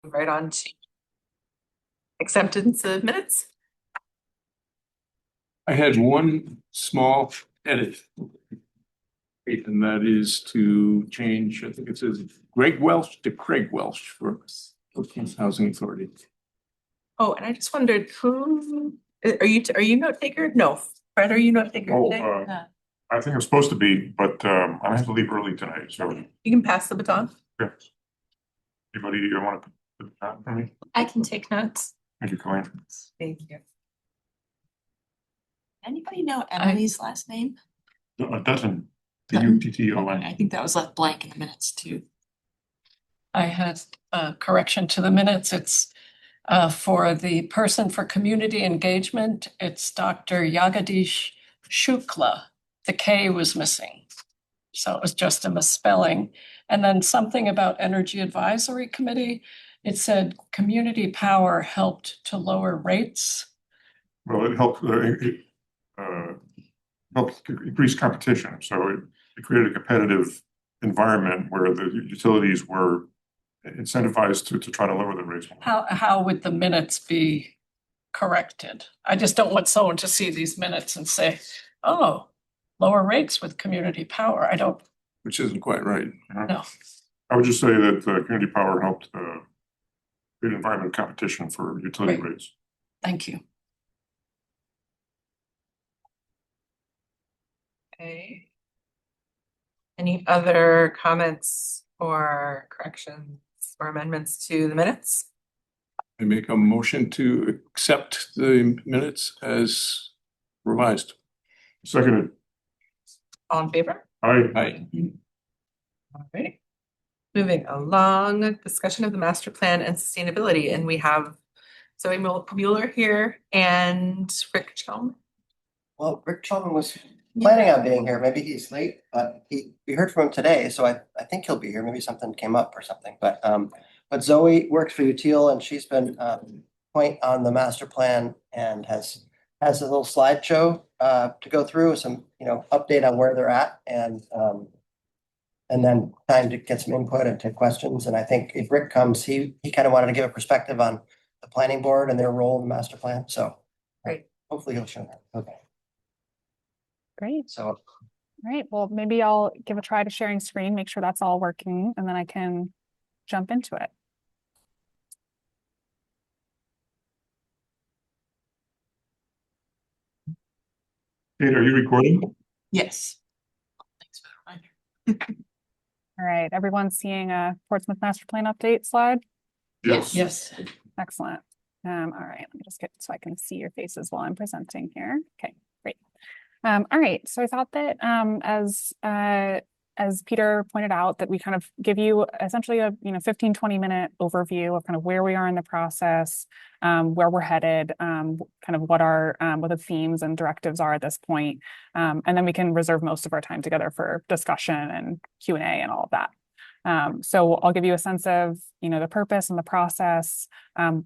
right on to acceptance of minutes. I had one small edit. And that is to change, I think it says Greg Welsh to Craig Welsh for Brookings Housing Authority. Oh, and I just wondered who, are you note taker? No, Fred, are you note taker today? I think I'm supposed to be, but I have to leave early tonight, so. You can pass the baton. Yeah. Anybody you want to put the baton for me? I can take notes. Thank you, Colleen. Thank you. Anybody know Emily's last name? Dutton. Dutton? Dutton. I think that was left blank in the minutes too. I had a correction to the minutes. It's for the person for community engagement. It's Dr. Jagadish Shukla. The K was missing. So it was just a misspelling. And then something about Energy Advisory Committee. It said community power helped to lower rates. Well, it helped increase competition. So it created a competitive environment where the utilities were incentivized to try to lower the rates. How would the minutes be corrected? I just don't want someone to see these minutes and say, oh, lower rates with community power. I don't. Which isn't quite right. No. I would just say that community power helped create an environment of competition for utility Right. rates. Thank you. Okay. Any other comments or corrections or amendments to the minutes? I make a motion to accept the minutes as revised. Seconded. All in favor? Aye. All right. Moving along, discussion of the master plan and sustainability, and we have Zoe Mueller here and Rick Chalmers. Well, Rick Chalmers was planning on being here. Maybe he's late, but we heard from him today, so I think he'll be here. Maybe something came up or something. But Zoe works for UTIL and she's been point on the master plan and has a little slideshow to go through, some update on where they're at, and then time to get some input and take questions. And I think if Rick comes, he kind of wanted to give a perspective on the planning board and their role in the master plan. So Great. Hopefully he'll show that. Okay. Great. So All right. Well, maybe I'll give a try to sharing screen, make sure that's all working, and then I can jump into it. Kate, are you recording? Yes. Thanks for the reminder. All right. Everyone's seeing a Portsmouth Master Plan update slide? Yes. Excellent. All right. Let me just get so I can see your faces while I'm presenting here. Okay, great. All right. So I thought that as Peter pointed out, that we kind of give you essentially a 15-20 minute overview of kind of where we are in the process, where we're headed, kind of what the themes and directives are at this point, and then we can reserve most of our time together for discussion and Q&A and all of that. So I'll give you a sense of the purpose and the process,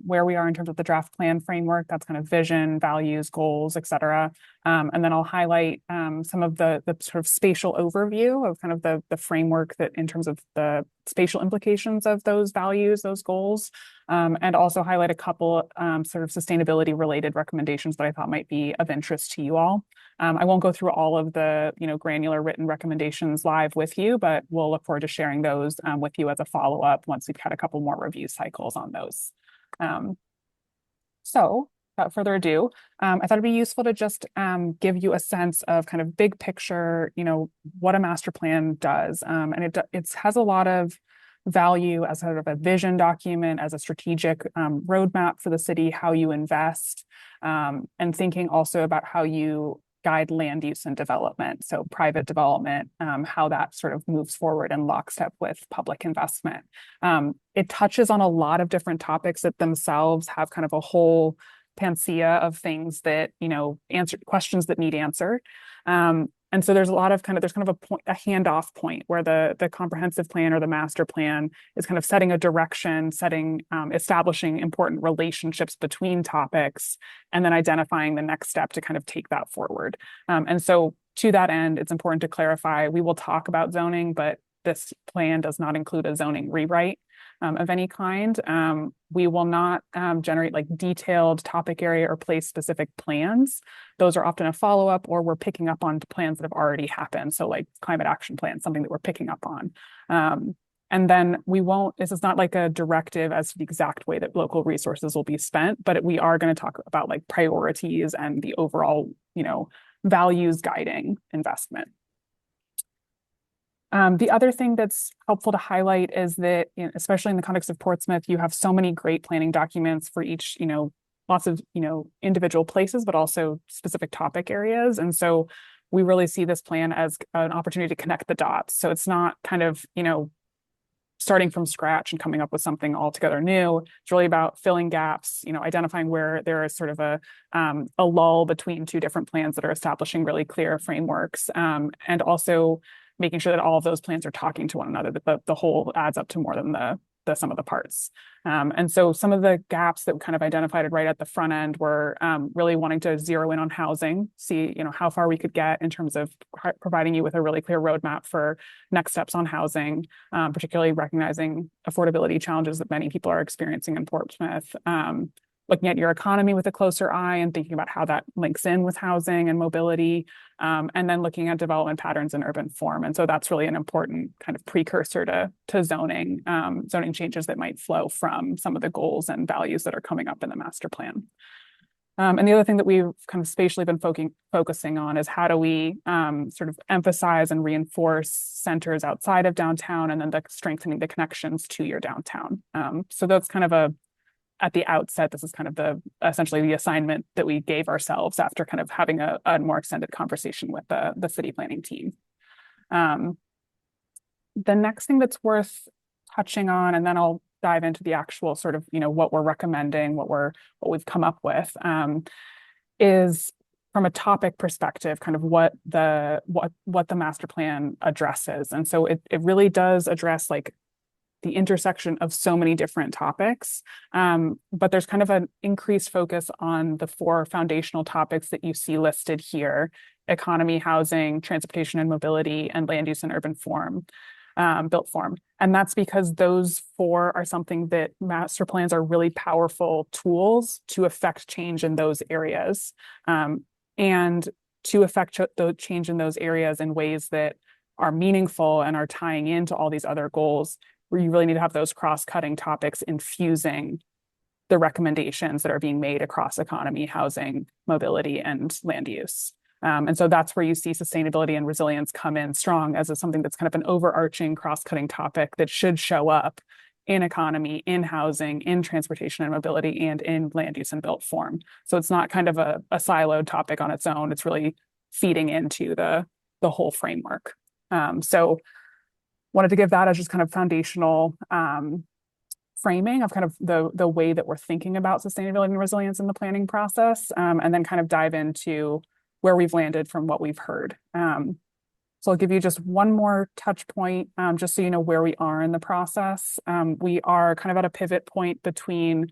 where we are in terms of the draft plan framework. That's kind of vision, values, goals, etc. And then I'll highlight some of the sort of spatial overview of kind of the framework that in terms of the spatial implications of those values, those goals, and also highlight a couple sort of sustainability related recommendations that I thought might be of interest to you all. I won't go through all of the granular written recommendations live with you, but we'll look forward to sharing those with you as a follow-up once we've had a couple more review cycles on those. So without further ado, I thought it'd be useful to just give you a sense of kind of big picture, what a master plan does. And it has a lot of value as sort of a vision document, as a strategic roadmap for the city, how you invest, and thinking also about how you guide land use and development. So private development, how that sort of moves forward in lockstep with public investment. It touches on a lot of different topics that themselves have kind of a whole panacea of things that, answer questions that need answered. And so there's a lot of there's kind of a handoff point where the comprehensive plan or the master plan is kind of setting a direction, establishing important relationships between topics, and then identifying the next step to kind of take that forward. And so to that end, it's important to clarify, we will talk about zoning, but this plan does not include a zoning rewrite. of any kind. We will not generate like detailed topic area or place specific plans. Those are often a follow-up, or we're picking up on plans that have already happened. So like climate action plan, something that we're picking up on. And then this is not like a directive as to the exact way that local resources will be spent, but we are going to talk about like priorities and the overall, values guiding investment. The other thing that's helpful to highlight is that, especially in the context of Portsmouth, you have so many great planning documents for each, lots of, individual places, but also specific topic areas. And so we really see this plan as an opportunity to connect the dots. So it's not kind of, starting from scratch and coming up with something altogether new. It's really about filling gaps, identifying where there is sort of a lull between two different plans that are establishing really clear frameworks, and also making sure that all of those plans are talking to one another, that the whole adds up to more than the sum of the parts. And so some of the gaps that we kind of identified right at the front end were really wanting to zero in on housing, see, how far we could get in terms of providing you with a really clear roadmap for next steps on housing, particularly recognizing affordability challenges that many people are experiencing in Portsmouth. Looking at your economy with a closer eye and thinking about how that links in with housing and mobility, and then looking at development patterns in urban form. And so that's really an important kind of precursor to zoning changes that might flow from some of the goals and values that are coming up in the master plan. And the other thing that we've kind of spatially been focusing on is how do we sort of emphasize and reinforce centers outside of downtown, and then strengthening the connections to your downtown. So that's kind of at the outset, this is kind of essentially the assignment that we gave ourselves after kind of having a more extended conversation with the city planning team. The next thing that's worth touching on, and then I'll dive into the actual sort of, what we're recommending, what we've come up with, is from a topic perspective, kind of what the master plan addresses. And so it really does address like the intersection of so many different topics. But there's kind of an increased focus on the 4 foundational topics that you see listed here: economy, housing, transportation and mobility, and land use and urban form, built form. And that's because those 4 are something that master plans are really powerful tools to affect change in those areas. And to affect the change in those areas in ways that are meaningful and are tying into all these other goals, where you really need to have those cross-cutting topics infusing the recommendations that are being made across economy, housing, mobility, and land use. And so that's where you see sustainability and resilience come in strong as something that's kind of an overarching cross-cutting topic that should show up in economy, in housing, in transportation and mobility, and in land use and built form. So it's not kind of a siloed topic on its own. It's really feeding into the whole framework. So wanted to give that as just kind of foundational framing of kind of the way that we're thinking about sustainability and resilience in the planning process, and then kind of dive into where we've landed from what we've heard. So I'll give you just one more touch point, just so you know where we are in the process. We are kind of at a pivot point between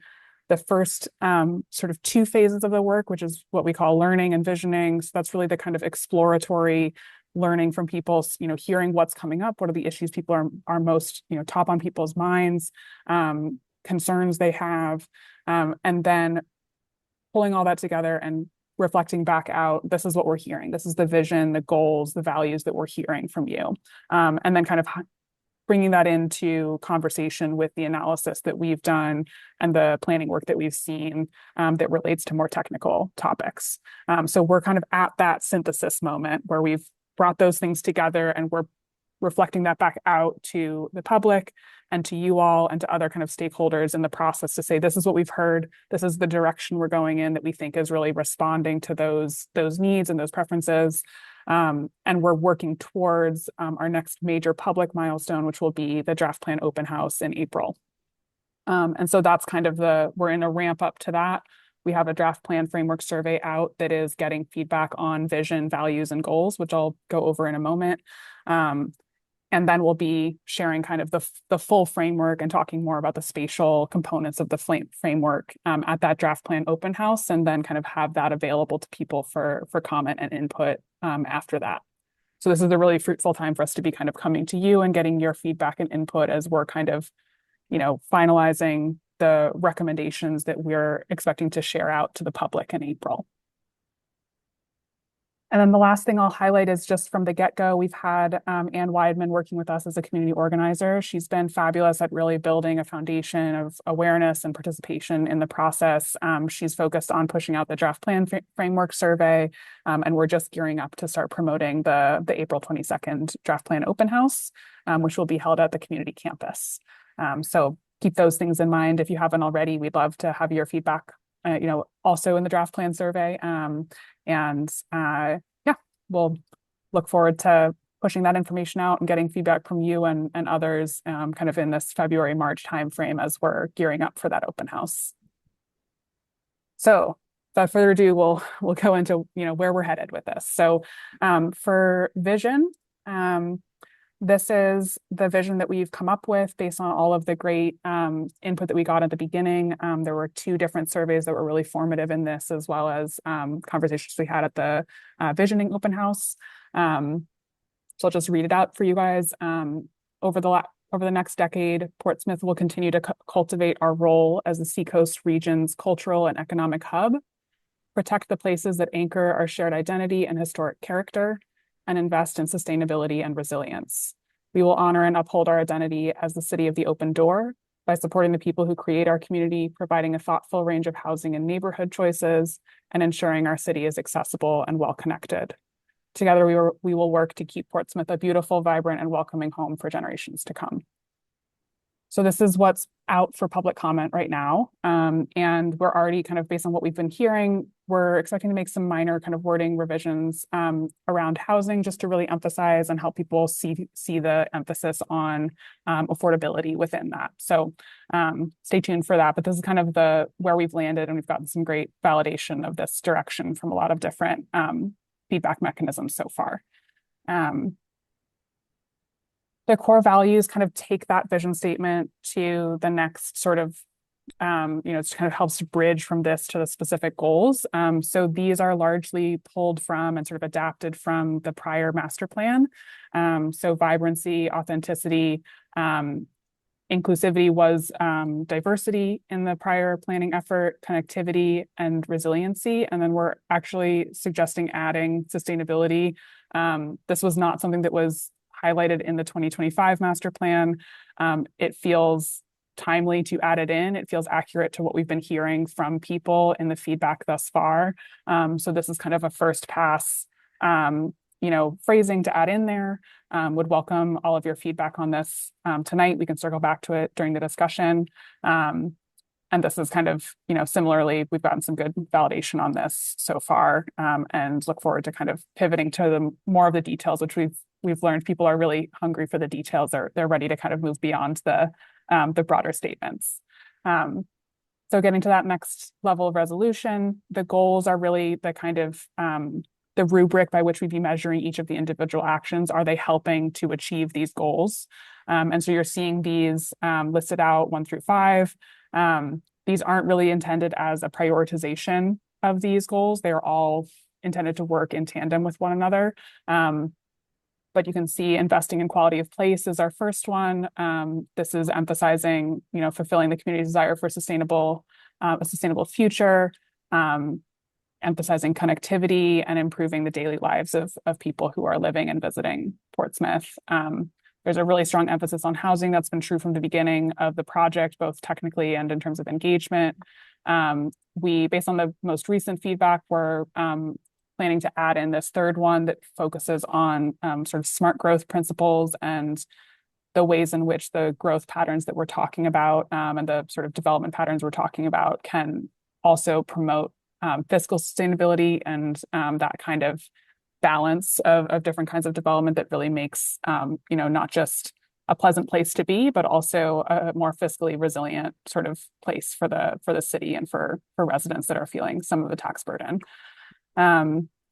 the first sort of 2 phases of the work, which is what we call learning and visioning. So that's really the kind of exploratory learning from people, hearing what's coming up, what are the issues people are most, top on people's minds, concerns they have, and then pulling all that together and reflecting back out, this is what we're hearing. This is the vision, the goals, the values that we're hearing from you. And then kind of bringing that into conversation with the analysis that we've done and the planning work that we've seen that relates to more technical topics. So we're kind of at that synthesis moment where we've brought those things together and we're reflecting that back out to the public and to you all and to other kind of stakeholders in the process to say, this is what we've heard, this is the direction we're going in that we think is really responding to those needs and those preferences. And we're working towards our next major public milestone, which will be the draft plan open house in April. And so that's kind of we're in a ramp up to that. We have a draft plan framework survey out that is getting feedback on vision, values, and goals, which I'll go over in a moment. And then we'll be sharing kind of the full framework and talking more about the spatial components of the framework at that draft plan open house, and then kind of have that available to people for comment and input after that. So this is a really fruitful time for us to be kind of coming to you and getting your feedback and input as we're kind of finalizing the recommendations that we're expecting to share out to the public in April. And then the last thing I'll highlight is just from the get-go, we've had Ann Weidman working with us as a community organizer. She's been fabulous at really building a foundation of awareness and participation in the process. She's focused on pushing out the draft plan framework survey, and we're just gearing up to start promoting the April 22nd draft plan open house, which will be held at the community campus. So keep those things in mind. If you haven't already, we'd love to have your feedback, also in the draft plan survey. Yeah, we'll look forward to pushing that information out and getting feedback from you and others kind of in this February, March timeframe as we're gearing up for that open house. So without further ado, we'll go into where we're headed with this. So for vision, this is the vision that we've come up with based on all of the great input that we got at the beginning. There were 2 different surveys that were really formative in this, as well as conversations we had at the visioning open house. So I'll just read it out for you guys. Over the next decade, Portsmouth will continue to cultivate our role as the Seacoast region's cultural and economic hub, protect the places that anchor our shared identity and historic character, and invest in sustainability and resilience. We will honor and uphold our identity as the city of the open door by supporting the people who create our community, providing a thoughtful range of housing and neighborhood choices, and ensuring our city is accessible and well-connected. Together, we will work to keep Portsmouth a beautiful, vibrant, and welcoming home for generations to come. So this is what's out for public comment right now. And we're already kind of, based on what we've been hearing, we're expecting to make some minor kind of wording revisions around housing, just to really emphasize and help people see the emphasis on affordability within that. So stay tuned for that. But this is kind of where we've landed, and we've gotten some great validation of this direction from a lot of different feedback mechanisms so far. The core values kind of take that vision statement to the next sort of, it kind of helps to bridge from this to the specific goals. So these are largely pulled from and sort of adapted from the prior master plan. So vibrancy, authenticity, inclusivity was diversity in the prior planning effort, connectivity, and resiliency. And then we're actually suggesting adding sustainability. This was not something that was highlighted in the 2025 master plan. It feels timely to add it in. It feels accurate to what we've been hearing from people in the feedback thus far. So this is kind of a first pass, phrasing to add in there. Would welcome all of your feedback on this tonight. We can circle back to it during the discussion. And this is kind of, similarly, we've gotten some good validation on this so far, and look forward to kind of pivoting to more of the details, which we've learned people are really hungry for the details. They're ready to kind of move beyond the broader statements. So getting to that next level of resolution, the goals are really the kind of the rubric by which we'd be measuring each of the individual actions. Are they helping to achieve these goals? And so you're seeing these listed out 1 through 5. These aren't really intended as a prioritization of these goals. They are all intended to work in tandem with one another. But you can see investing in quality of place is our first one. This is emphasizing, fulfilling the community's desire for a sustainable future, emphasizing connectivity and improving the daily lives of people who are living and visiting Portsmouth. There's a really strong emphasis on housing. That's been true from the beginning of the project, both technically and in terms of engagement. We, based on the most recent feedback, we're planning to add in this third one that focuses on sort of smart growth principles and the ways in which the growth patterns that we're talking about and the sort of development patterns we're talking about can also promote fiscal sustainability and that kind of balance of different kinds of development that really makes, not just a pleasant place to be, but also a more fiscally resilient sort of place for the city and for residents that are feeling some of the tax burden.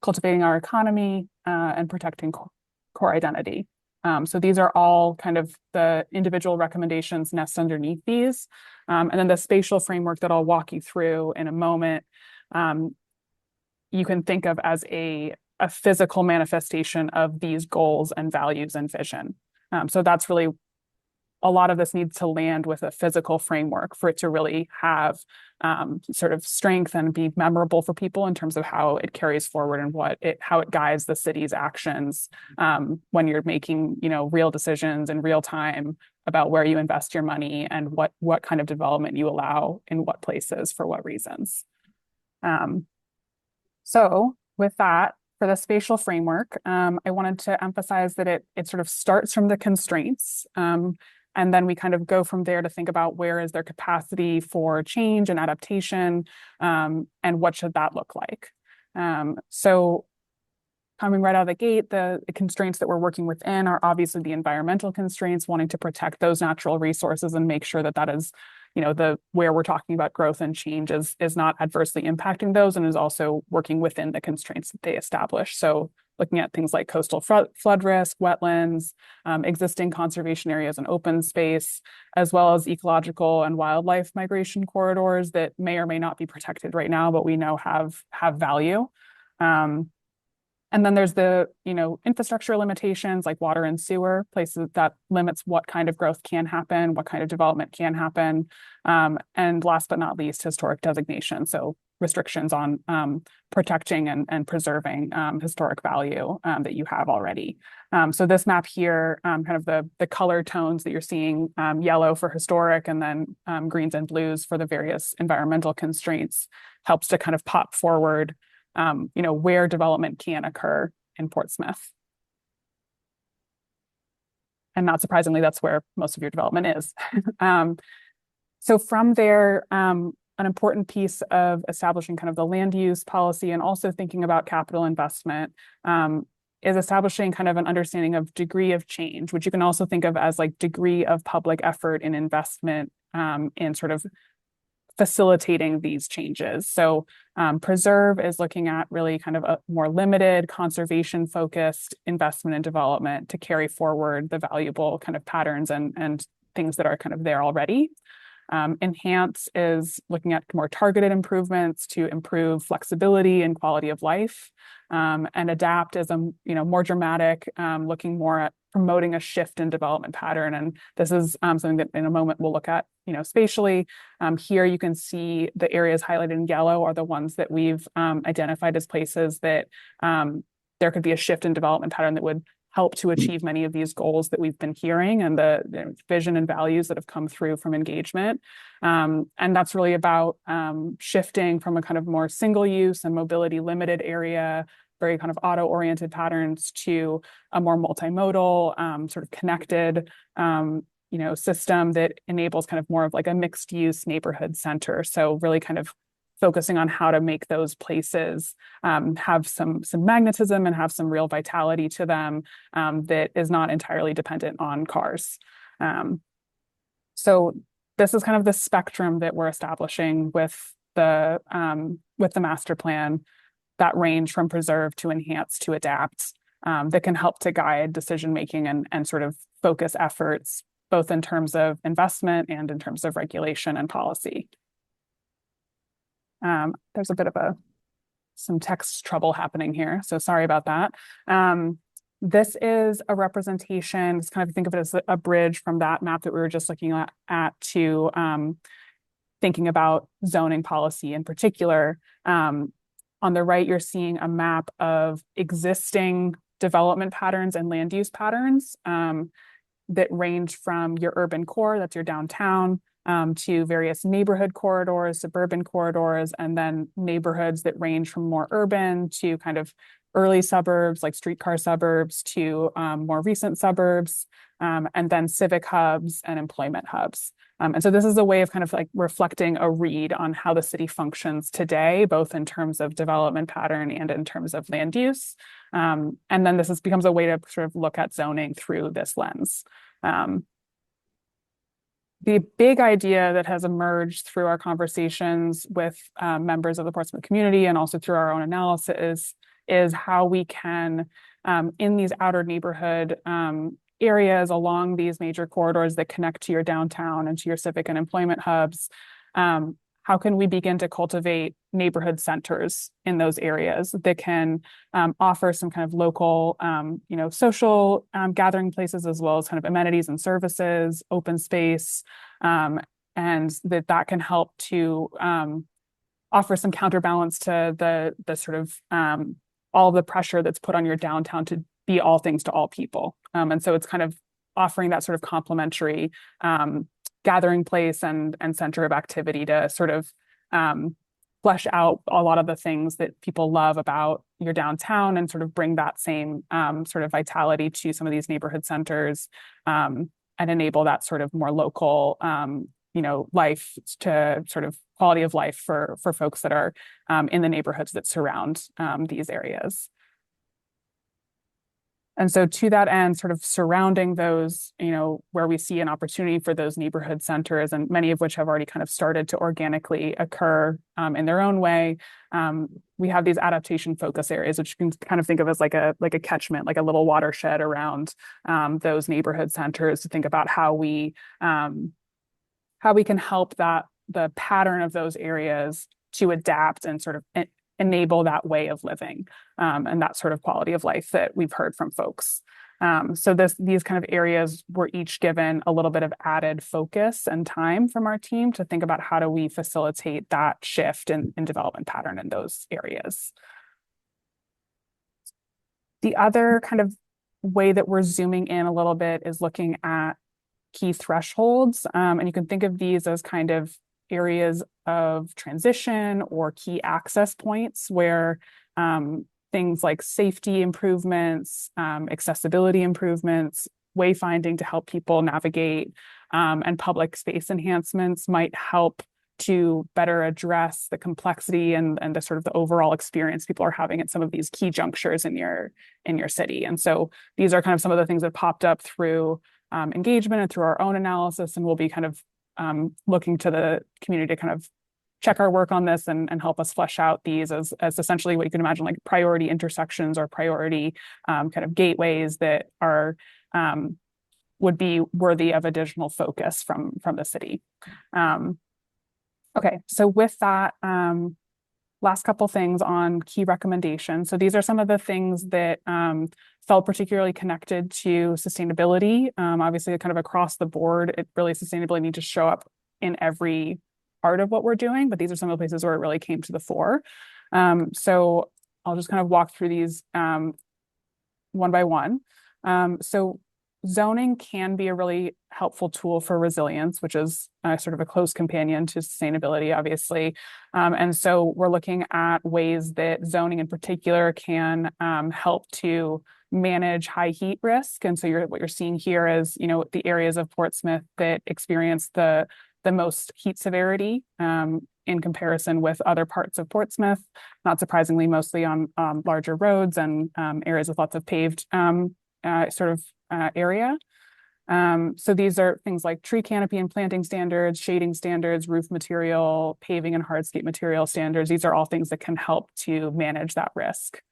Cultivating our economy and protecting core identity. So these are all kind of the individual recommendations nest underneath these. And then the spatial framework that I'll walk you through in a moment, you can think of as a physical manifestation of these goals and values and vision. So that's really a lot of this needs to land with a physical framework for it to really have sort of strength and be memorable for people in terms of how it carries forward and how it guides the city's actions when you're making, real decisions in real time about where you invest your money and what kind of development you allow in what places for what reasons. So with that, for the spatial framework, I wanted to emphasize that it sort of starts from the constraints, and then we kind of go from there to think about where is their capacity for change and adaptation, and what should that look like. So coming right out of the gate, the constraints that we're working within are obviously the environmental constraints, wanting to protect those natural resources and make sure that that is, where we're talking about growth and change is not adversely impacting those and is also working within the constraints that they establish. So looking at things like coastal flood risk, wetlands, existing conservation areas and open space, as well as ecological and wildlife migration corridors that may or may not be protected right now, but we know have value. And then there's the, infrastructure limitations like water and sewer, places that limits what kind of growth can happen, what kind of development can happen. And last but not least, historic designation. So restrictions on protecting and preserving historic value that you have already. So this map here, kind of the color tones that you're seeing, yellow for historic and then greens and blues for the various environmental constraints, helps to kind of pop forward where development can occur in Portsmouth. And not surprisingly, that's where most of your development is. So from there, an important piece of establishing kind of the land use policy and also thinking about capital investment is establishing kind of an understanding of degree of change, which you can also think of as like degree of public effort and investment in sort of facilitating these changes. So preserve is looking at really kind of a more limited conservation focused investment and development to carry forward the valuable kind of patterns and things that are kind of there already. Enhance is looking at more targeted improvements to improve flexibility and quality of life. And adapt is a more dramatic, looking more at promoting a shift in development pattern. And this is something that in a moment we'll look at, spatially. Here you can see the areas highlighted in yellow are the ones that we've identified as places that there could be a shift in development pattern that would help to achieve many of these goals that we've been hearing and the vision and values that have come through from engagement. And that's really about shifting from a kind of more single use and mobility limited area, very kind of auto-oriented patterns, to a more multimodal, sort of connected, system that enables kind of more of like a mixed use neighborhood center. So really kind of focusing on how to make those places have some magnetism and have some real vitality to them that is not entirely dependent on cars. So this is kind of the spectrum that we're establishing with the master plan, that range from preserve to enhance to adapt, that can help to guide decision making and sort of focus efforts both in terms of investment and in terms of regulation and policy. There's a bit of some text trouble happening here, so sorry about that. This is a representation, just kind of think of it as a bridge from that map that we were just looking at to thinking about zoning policy in particular. On the right, you're seeing a map of existing development patterns and land use patterns that range from your urban core, that's your downtown, to various neighborhood corridors, suburban corridors, and then neighborhoods that range from more urban to kind of early suburbs like streetcar suburbs to more recent suburbs, and then civic hubs and employment hubs. And so this is a way of kind of like reflecting a read on how the city functions today, both in terms of development pattern and in terms of land use. And then this becomes a way to sort of look at zoning through this lens. The big idea that has emerged through our conversations with members of the Portsmouth community and also through our own analysis is how we can, in these outer neighborhood areas along these major corridors that connect to your downtown and to your civic and employment hubs, how how can we begin to cultivate neighborhood centers in those areas that can offer some kind of local, social gathering places, as well as kind of amenities and services, open space, and that can help to offer some counterbalance to the sort of all the pressure that's put on your downtown to be all things to all people. And so it's kind of offering that sort of complementary gathering place and center of activity to sort of flesh out a lot of the things that people love about your downtown and sort of bring that same sort of vitality to some of these neighborhood centers, and enable that sort of more local life to sort of quality of life for folks that are in the neighborhoods that surround these areas. And so to that end, sort of surrounding those, where we see an opportunity for those neighborhood centers, and many of which have already kind of started to organically occur in their own way, we have these adaptation focus areas, which you can kind of think of as like a catchment, like a little watershed around those neighborhood centers, to think about how we can help the pattern of those areas to adapt and sort of enable that way of living, and that sort of quality of life that we've heard from folks. So these kind of areas were each given a little bit of added focus and time from our team to think about how do we facilitate that shift in development pattern in those areas. The other kind of way that we're zooming in a little bit is looking at key thresholds. And you can think of these as kind of areas of transition or key access points where things like safety improvements, accessibility improvements, wayfinding to help people navigate, and public space enhancements might help to better address the complexity and the sort of the overall experience people are having at some of these key junctures in your city. And so these are kind of some of the things that popped up through engagement and through our own analysis, and we'll be kind of looking to the community to kind of check our work on this and help us flesh out these as essentially what you can imagine, like priority intersections or priority kind of gateways that are would be worthy of additional focus from the city. Okay, so with that, last couple things on key recommendations. So these are some of the things that felt particularly connected to sustainability. Obviously, kind of across the board, sustainability needs to show up in every part of what we're doing, but these are some of the places where it really came to the fore. So I'll just kind of walk through these one by one. So zoning can be a really helpful tool for resilience, which is sort of a close companion to sustainability, obviously. And so we're looking at ways that zoning in particular can help to manage high heat risk. And so what you're seeing here is, the areas of Portsmouth that experience the most heat severity in comparison with other parts of Portsmouth, not surprisingly, mostly on larger roads and areas with lots of paved area. So these are things like tree canopy and planting standards, shading standards, roof material, paving and hardscape material standards. These are all things that can help to manage that risk.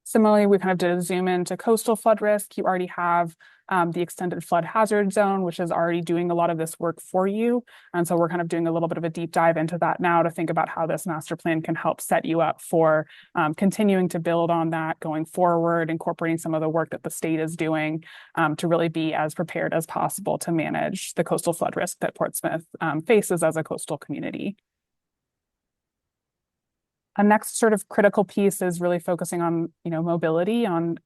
Similarly, we kind of did a zoom into coastal flood risk. You already have the extended flood hazard zone, which is already doing a lot of this work for you. And so we're kind of doing a little bit of a deep dive into that now to think about how this master plan can help set you up for continuing to build on that going forward, incorporating some of the work that the state is doing to really be as prepared as possible to manage the coastal flood risk that Portsmouth faces as a coastal community. A next sort of critical piece is really focusing on, mobility, on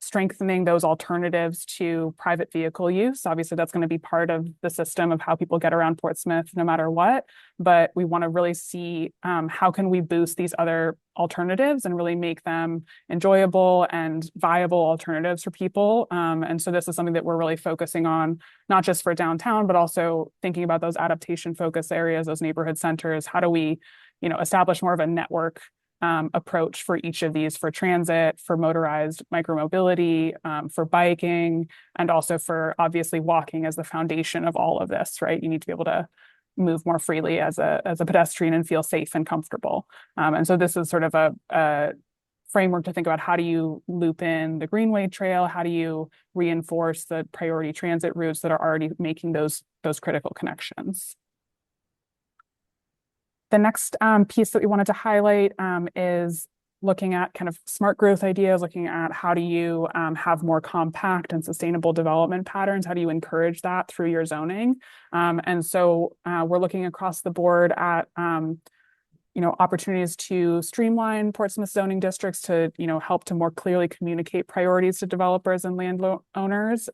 strengthening those alternatives to private vehicle use. Obviously, that's going to be part of the system of how people get around Portsmouth no matter what. But we want to really see how can we boost these other alternatives and really make them enjoyable and viable alternatives for people. And so this is something that we're really focusing on, not just for downtown, but also thinking about those adaptation focus areas, those neighborhood centers. How do we establish more of a network approach for each of these, for transit, for motorized micromobility, for biking, and also for obviously walking as the foundation of all of this, right? You need to be able to move more freely as a pedestrian and feel safe and comfortable. And so this is sort of a framework to think about how do you loop in the Greenway Trail? How do you reinforce the priority transit routes that are already making those critical connections? The next piece that we wanted to highlight is looking at kind of smart growth ideas, looking at how do you have more compact and sustainable development patterns? How do you encourage that through your zoning? And so we're looking across the board at opportunities to streamline Portsmouth zoning districts to, help to more clearly communicate priorities to developers and landowners.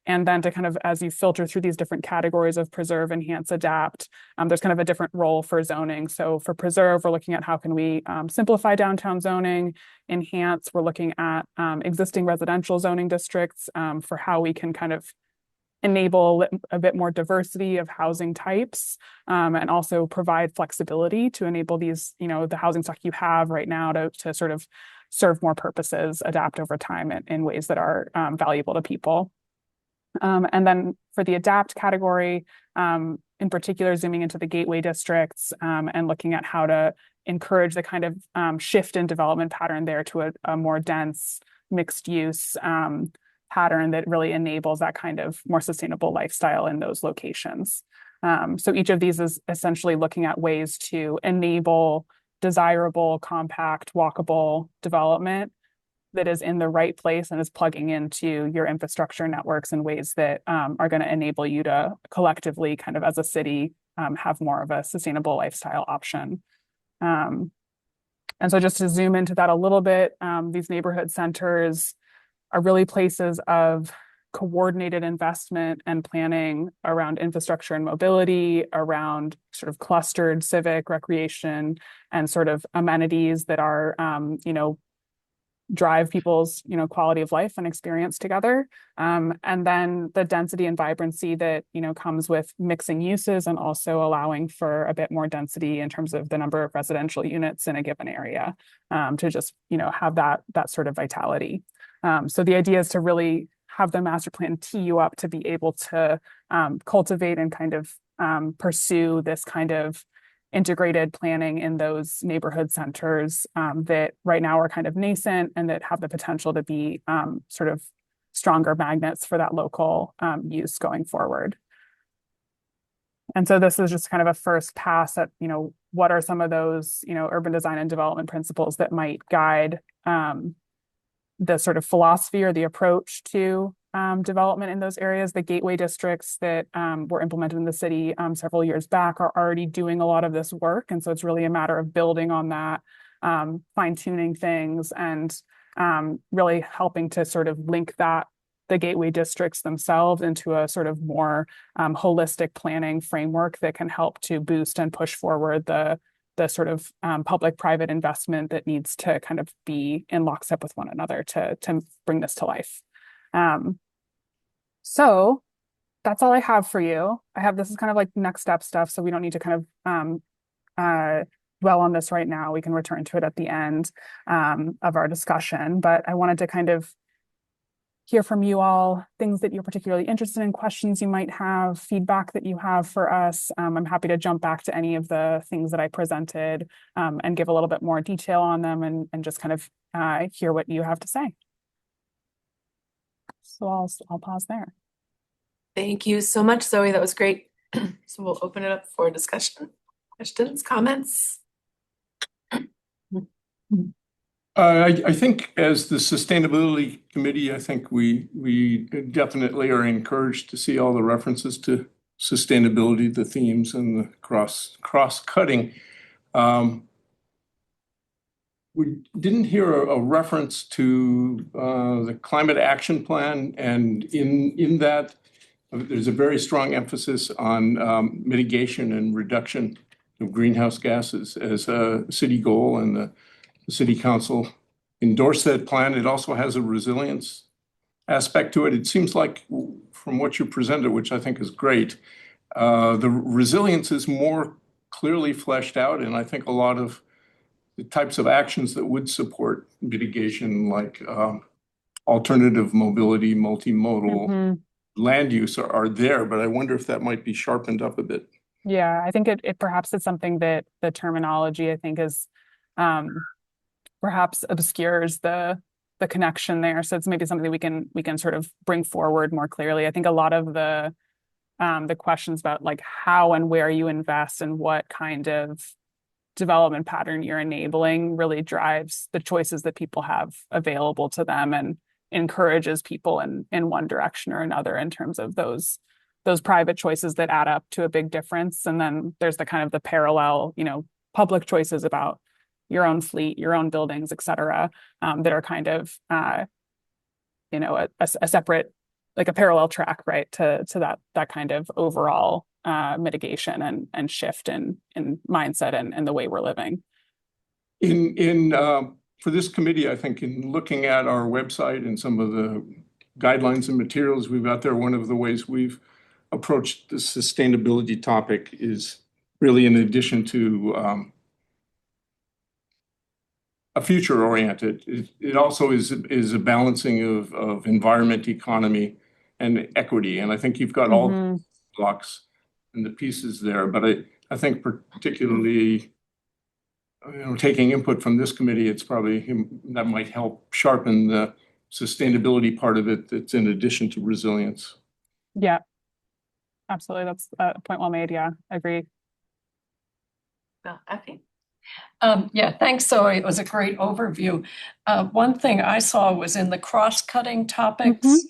And then to kind of, as you filter through these different categories of preserve, enhance, adapt, there's kind of a different role for zoning. So for preserve, we're looking at how can we simplify downtown zoning. Enhance, we're looking at existing residential zoning districts for how we can kind of enable a bit more diversity of housing types and also provide flexibility to enable these, the housing stock you have right now to sort of serve more purposes, adapt over time in ways that are valuable to people. And then for the adapt category, in particular, zooming into the gateway districts and looking at how to encourage the kind of shift in development pattern there to a more dense mixed use pattern that really enables that kind of more sustainable lifestyle in those locations. So each of these is essentially looking at ways to enable desirable, compact, walkable development that is in the right place and is plugging into your infrastructure networks in ways that are going to enable you to collectively kind of as a city have more of a sustainable lifestyle option. And so just to zoom into that a little bit, these neighborhood centers are really places of coordinated investment and planning around infrastructure and mobility, around sort of clustered civic recreation and sort of amenities that are, drive people's, quality of life and experience together. And then the density and vibrancy that, comes with mixing uses and also allowing for a bit more density in terms of the number of residential units in a given area to just, have that sort of vitality. So the idea is to really have the master plan tee you up to be able to cultivate and kind of pursue this kind of integrated planning in those neighborhood centers that right now are kind of nascent and that have the potential to be sort of stronger magnets for that local use going forward. And so this is just kind of a first pass at, what are some of those, urban design and development principles that might guide the sort of philosophy or the approach to development in those areas. The gateway districts that were implemented in the city several years back are already doing a lot of this work. And so it's really a matter of building on that, fine-tuning things and really helping to sort of link the gateway districts themselves into a sort of more holistic planning framework that can help to boost and push forward the sort of public-private investment that needs to kind of be in lockstep with one another to bring this to life. So that's all I have for you. This is kind of like next step stuff, so we don't need to kind of dwell on this right now. We can return to it at the end of our discussion, but I wanted to kind of hear from you all, things that you're particularly interested in, questions you might have, feedback that you have for us. I'm happy to jump back to any of the things that I presented and give a little bit more detail on them and just kind of hear what you have to say. So I'll pause there. Thank you so much, Zoe. That was great. So we'll open it up for discussion. Questions, comments? I think as the Sustainability Committee, I think we definitely are encouraged to see all the references to sustainability, the themes and the cross-cutting. We didn't hear a reference to the Climate Action Plan, and in that there's a very strong emphasis on mitigation and reduction of greenhouse gases as a city goal, and the City Council endorsed that plan. It also has a resilience aspect to it. It seems like from what you presented, which I think is great, the resilience is more clearly fleshed out, and I think a lot of the types of actions that would support mitigation, like alternative mobility, multimodal land use are there, but I wonder if that might be sharpened up a bit. Yeah, I think it perhaps it's something that the terminology I think is perhaps obscures the connection there. So it's maybe something we can sort of bring forward more clearly. I think a lot of the the questions about like how and where you invest and what kind of development pattern you're enabling really drives the choices that people have available to them and encourages people in one direction or another in terms of those private choices that add up to a big difference. And then there's the kind of the parallel, public choices about your own fleet, your own buildings, et cetera, that are kind of, a separate, like a parallel track, right, to that kind of overall mitigation and shift in mindset and the way we're living. For this committee, I think in looking at our website and some of the guidelines and materials we've got there, one of the ways we've approached the sustainability topic is really in addition to a future oriented. It also is a balancing of environment, economy, and equity. And I think you've got all blocks and the pieces there. But I think particularly, taking input from this committee, it's probably that might help sharpen the sustainability part of it that's in addition to resilience. Yeah, absolutely. That's a point well made. Yeah, I agree. Well, Effie? Yeah, thanks, Zoe. It was a great overview. One thing I saw was in the cross-cutting topics,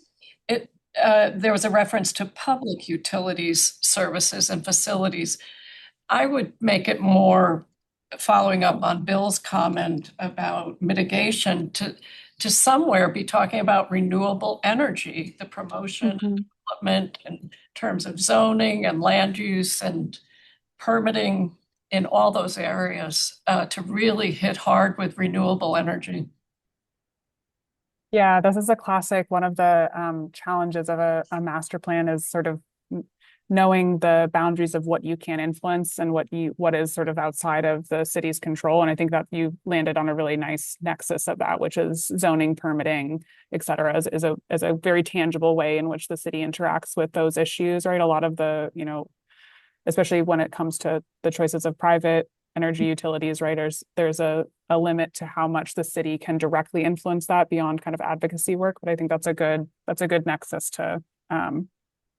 there was a reference to public utilities, services, and facilities. I would make it more, following up on Bill's comment about mitigation, to somewhere be talking about renewable energy, the promotion and development in terms of zoning and land use and permitting in all those areas, to really hit hard with renewable energy. Yeah, this is a classic. One of the challenges of a master plan is sort of knowing the boundaries of what you can influence and what is sort of outside of the city's control. And I think that you landed on a really nice nexus of that, which is zoning, permitting, et cetera, is a very tangible way in which the city interacts with those issues, right? A lot of the, especially when it comes to the choices of private energy utilities, right? There's a limit to how much the city can directly influence that beyond kind of advocacy work. But I think that's a good nexus to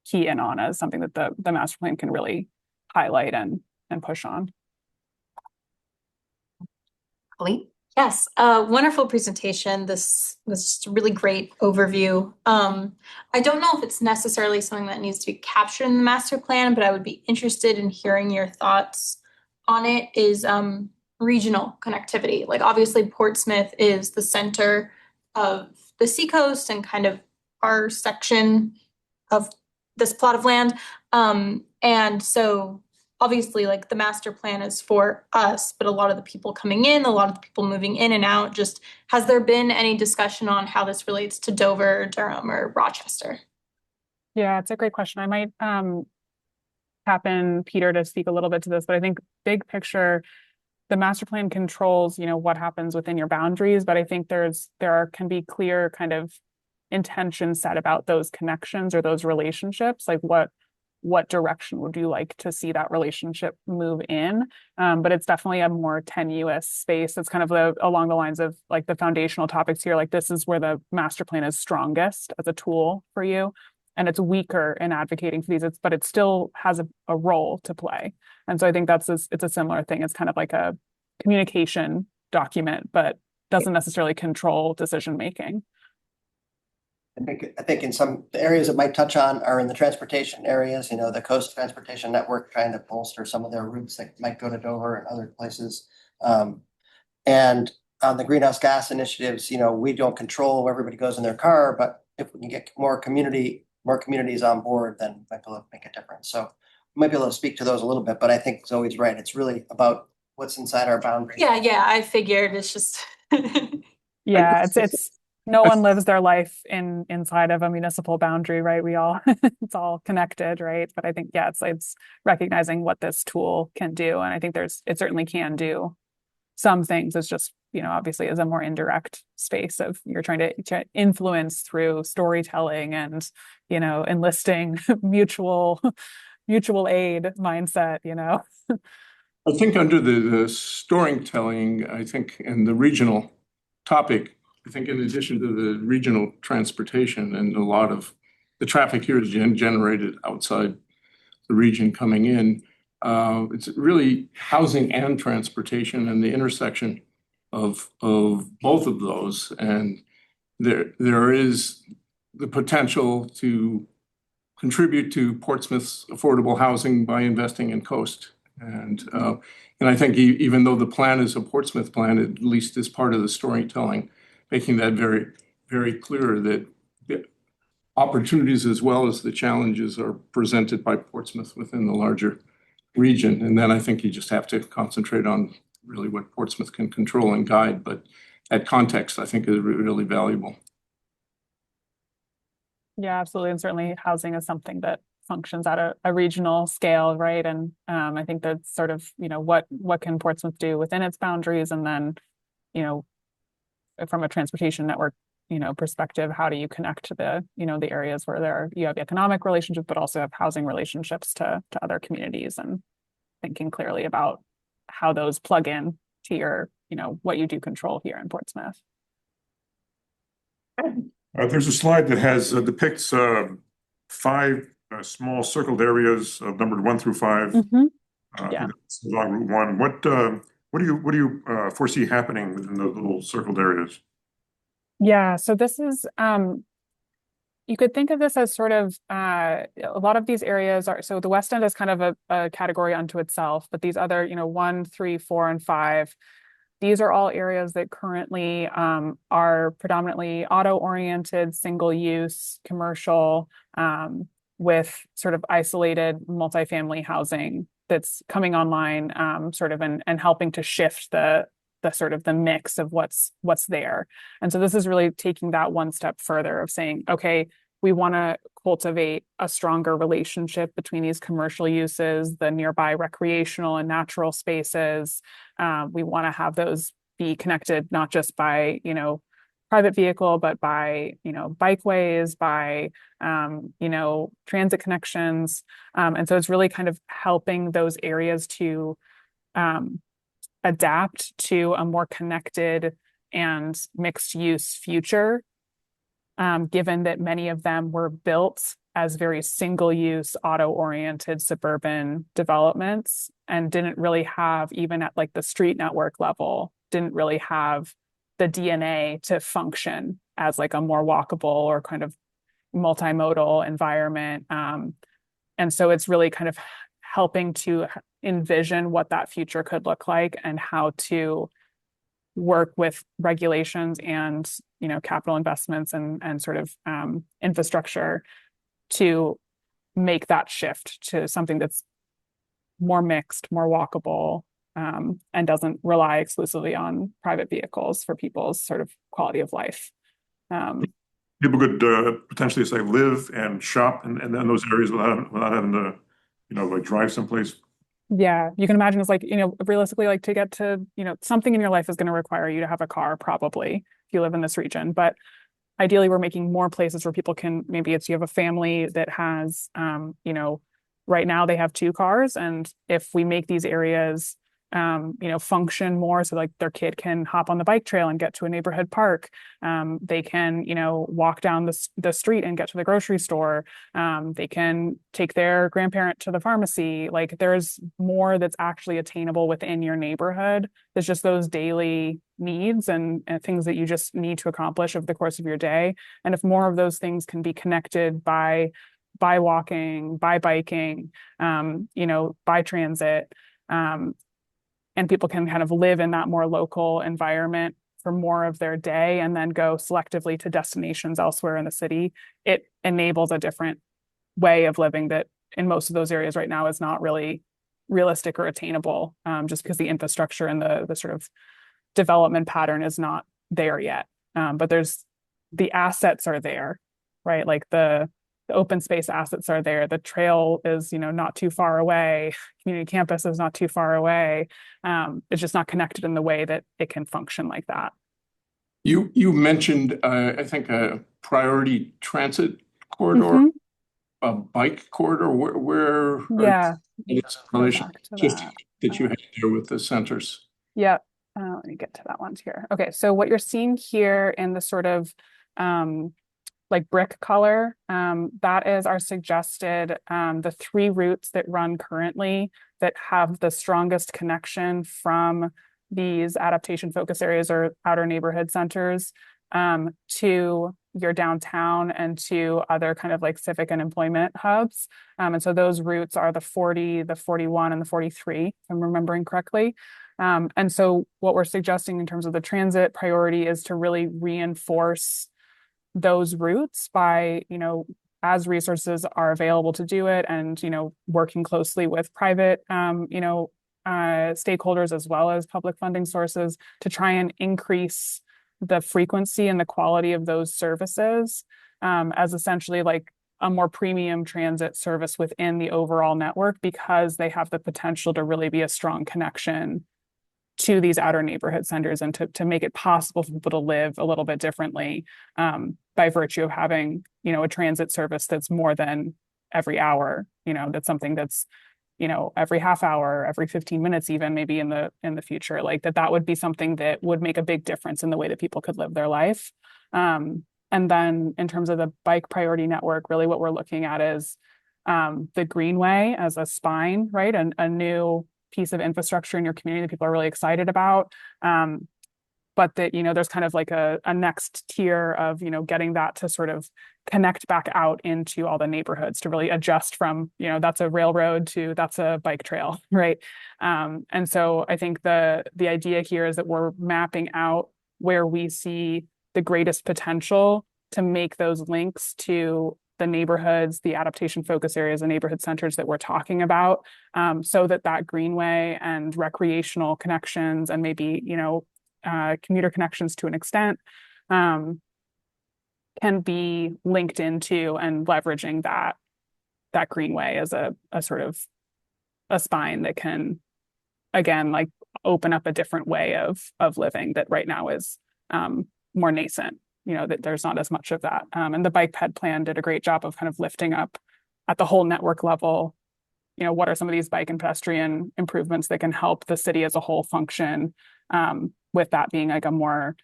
key in on as something that the master plan can really highlight and push on. Colleen? Yes, wonderful presentation. This was just a really great overview. I don't know if it's necessarily something that needs to be captured in the master plan, but I would be interested in hearing your thoughts on it. Is regional connectivity. Like obviously Portsmouth is the center of the seacoast and kind of our section of this plot of land. And so obviously like the master plan is for us, but a lot of the people coming in, a lot of the people moving in and out, just has there been any discussion on how this relates to Dover, Durham, or Rochester? Yeah, it's a great question. I might tap in Peter to speak a little bit to this, but I think big picture, the master plan controls, what happens within your boundaries, but I think can be clear kind of intention set about those connections or those relationships, like what direction would you like to see that relationship move in? But it's definitely a more tenuous space. It's kind of along the lines of like the foundational topics here, like this is where the master plan is strongest as a tool for you. And it's weaker in advocating for these, but it still has a role to play. And so I think it's a similar thing. It's kind of like a communication document, but doesn't necessarily control decision-making. I think in some areas it might touch on are in the transportation areas, the Coast Transportation Network trying to bolster some of their routes that might go to Dover and other places. And on the greenhouse gas initiatives, we don't control where everybody goes in their car, but if we can get more communities on board, then might be able to make a difference. So we might be able to speak to those a little bit, but I think Zoe's right. It's really about what's inside our boundaries. Yeah, I figured it's just. Yeah, it's no one lives their life inside of a municipal boundary, right? It's all connected, right? But I think, yeah, it's recognizing what this tool can do. And I think it certainly can do some things. It's just, obviously is a more indirect space of you're trying to influence through storytelling and, enlisting mutual aid mindset, I think under the storytelling, and the regional topic, I think in addition to the regional transportation and a lot of the traffic here is generated outside the region coming in. It's really housing and transportation and the intersection of both of those. And there is the potential to contribute to Portsmouth's affordable housing by investing in coast. And I think even though the plan is a Portsmouth plan, at least as part of the storytelling, making that very, very clear that the opportunities as well as the challenges are presented by Portsmouth within the larger region. And then I think you just have to concentrate on really what Portsmouth can control and guide. But that context, I think, is really valuable. Yeah, absolutely. And certainly housing is something that functions at a regional scale, right? And I think that's sort of, what can Portsmouth do within its boundaries? And then, from a transportation network, perspective, how do you connect to the areas where you have economic relationships, but also have housing relationships to other communities, and thinking clearly about how those plug in to your, what you do control here in Portsmouth. There's a slide that depicts 5 small circled areas numbered 1 through 5. Yeah. Along Route 1. What do you foresee happening within those little circled areas? Yeah, so this is you could think of this as sort of a lot of these areas are, so the West End is kind of a category unto itself, but these other 1, 3, 4, and 5, these are all areas that currently are predominantly auto-oriented, single-use, commercial, with sort of isolated multifamily housing that's coming online, sort of and helping to shift the sort of the mix of what's there. And so this is really taking that one step further of saying, okay, we want to cultivate a stronger relationship between these commercial uses, the nearby recreational and natural spaces. We want to have those be connected not just by, private vehicle, but by, bikeways, by, transit connections. And so it's really kind of helping those areas to adapt to a more connected and mixed use future, given that many of them were built as very single use, auto-oriented suburban developments, and didn't really have, even at like the street network level, didn't really have the DNA to function as like a more walkable or kind of multimodal environment. And so it's really kind of helping to envision what that future could look like and how to work with regulations and, capital investments and sort of infrastructure to make that shift to something that's more mixed, more walkable, and doesn't rely exclusively on private vehicles for people's sort of quality of life. People could potentially say live and shop in those areas without having to, like drive someplace. Yeah, you can imagine it's like, realistically, like to get to, something in your life is going to require you to have a car, probably, if you live in this region. But ideally, we're making more places where people can, maybe it's you have a family that has, right now they have 2 cars. And if we make these areas, function more, so like their kid can hop on the bike trail and get to a neighborhood park. They can, walk down the street and get to the grocery store. They can take their grandparent to the pharmacy. Like there's more that's actually attainable within your neighborhood. There's just those daily needs and things that you just need to accomplish over the course of your day. And if more of those things can be connected by walking, by biking, by transit, and people can kind of live in that more local environment for more of their day and then go selectively to destinations elsewhere in the city, it enables a different way of living that in most of those areas right now is not really realistic or attainable, just because the infrastructure and the sort of development pattern is not there yet. But the assets are there, right? Like the open space assets are there. The trail is, not too far away. Community campus is not too far away. It's just not connected in the way that it can function like that. You mentioned, I think, a priority transit corridor, a bike corridor. Where Yeah. relationship that you have there with the centers? Yeah. Let me get to that one here. Okay, so what you're seeing here in the sort of like brick color. That is our suggested, the 3 routes that run currently that have the strongest connection from these adaptation focus areas or outer neighborhood centers to your downtown and to other kind of like civic and employment hubs. And so those routes are the 40, the 41, and the 43, if I'm remembering correctly. And so what we're suggesting in terms of the transit priority is to really reinforce those routes by, as resources are available to do it and, working closely with private, stakeholders as well as public funding sources to try and increase the frequency and the quality of those services as essentially like a more premium transit service within the overall network, because they have the potential to really be a strong connection to these outer neighborhood centers and to make it possible for people to live a little bit differently by virtue of having, a transit service that's more than every hour, that's something that's, every half hour, every 15 minutes, even maybe in the future, like that would be something that would make a big difference in the way that people could live their life. And then in terms of the bike priority network, really what we're looking at is the Greenway as a spine, right? And a new piece of infrastructure in your community that people are really excited about. But that, there's kind of like a next tier of, getting that to sort of connect back out into all the neighborhoods to really adjust from, that's a railroad to that's a bike trail, right? And so I think the idea here is that we're mapping out where we see the greatest potential to make those links to the neighborhoods, the adaptation focus areas, and neighborhood centers that we're talking about, so that Greenway and recreational connections and maybe, commuter connections to an extent can be linked into and leveraging that Greenway as a sort of a spine that can, again, like open up a different way of living that right now is more nascent. That there's not as much of that. And the bike ped plan did a great job of kind of lifting up at the whole network level, what are some of these bike and pedestrian improvements that can help the city as a whole function, with that being like a more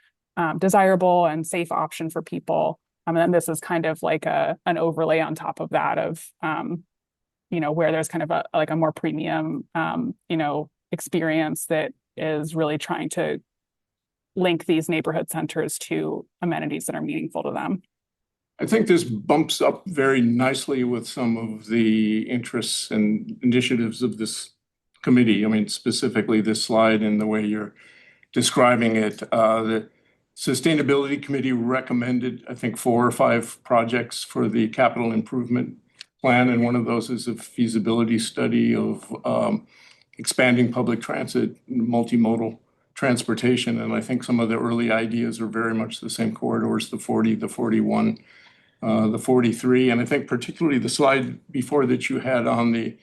desirable and safe option for people. And then this is kind of like an overlay on top of that of, where there's kind of a more premium, experience that is really trying to link these neighborhood centers to amenities that are meaningful to them. I think this bumps up very nicely with some of the interests and initiatives of this committee. I mean, specifically this slide and the way you're describing it. The Sustainability Committee recommended, I think, 4 or 5 projects for the capital improvement plan. And one of those is a feasibility study of expanding public transit, multimodal transportation. And I think some of the early ideas are very much the same corridors, the 40, the 41, the 43. And I think particularly the slide before that you had on the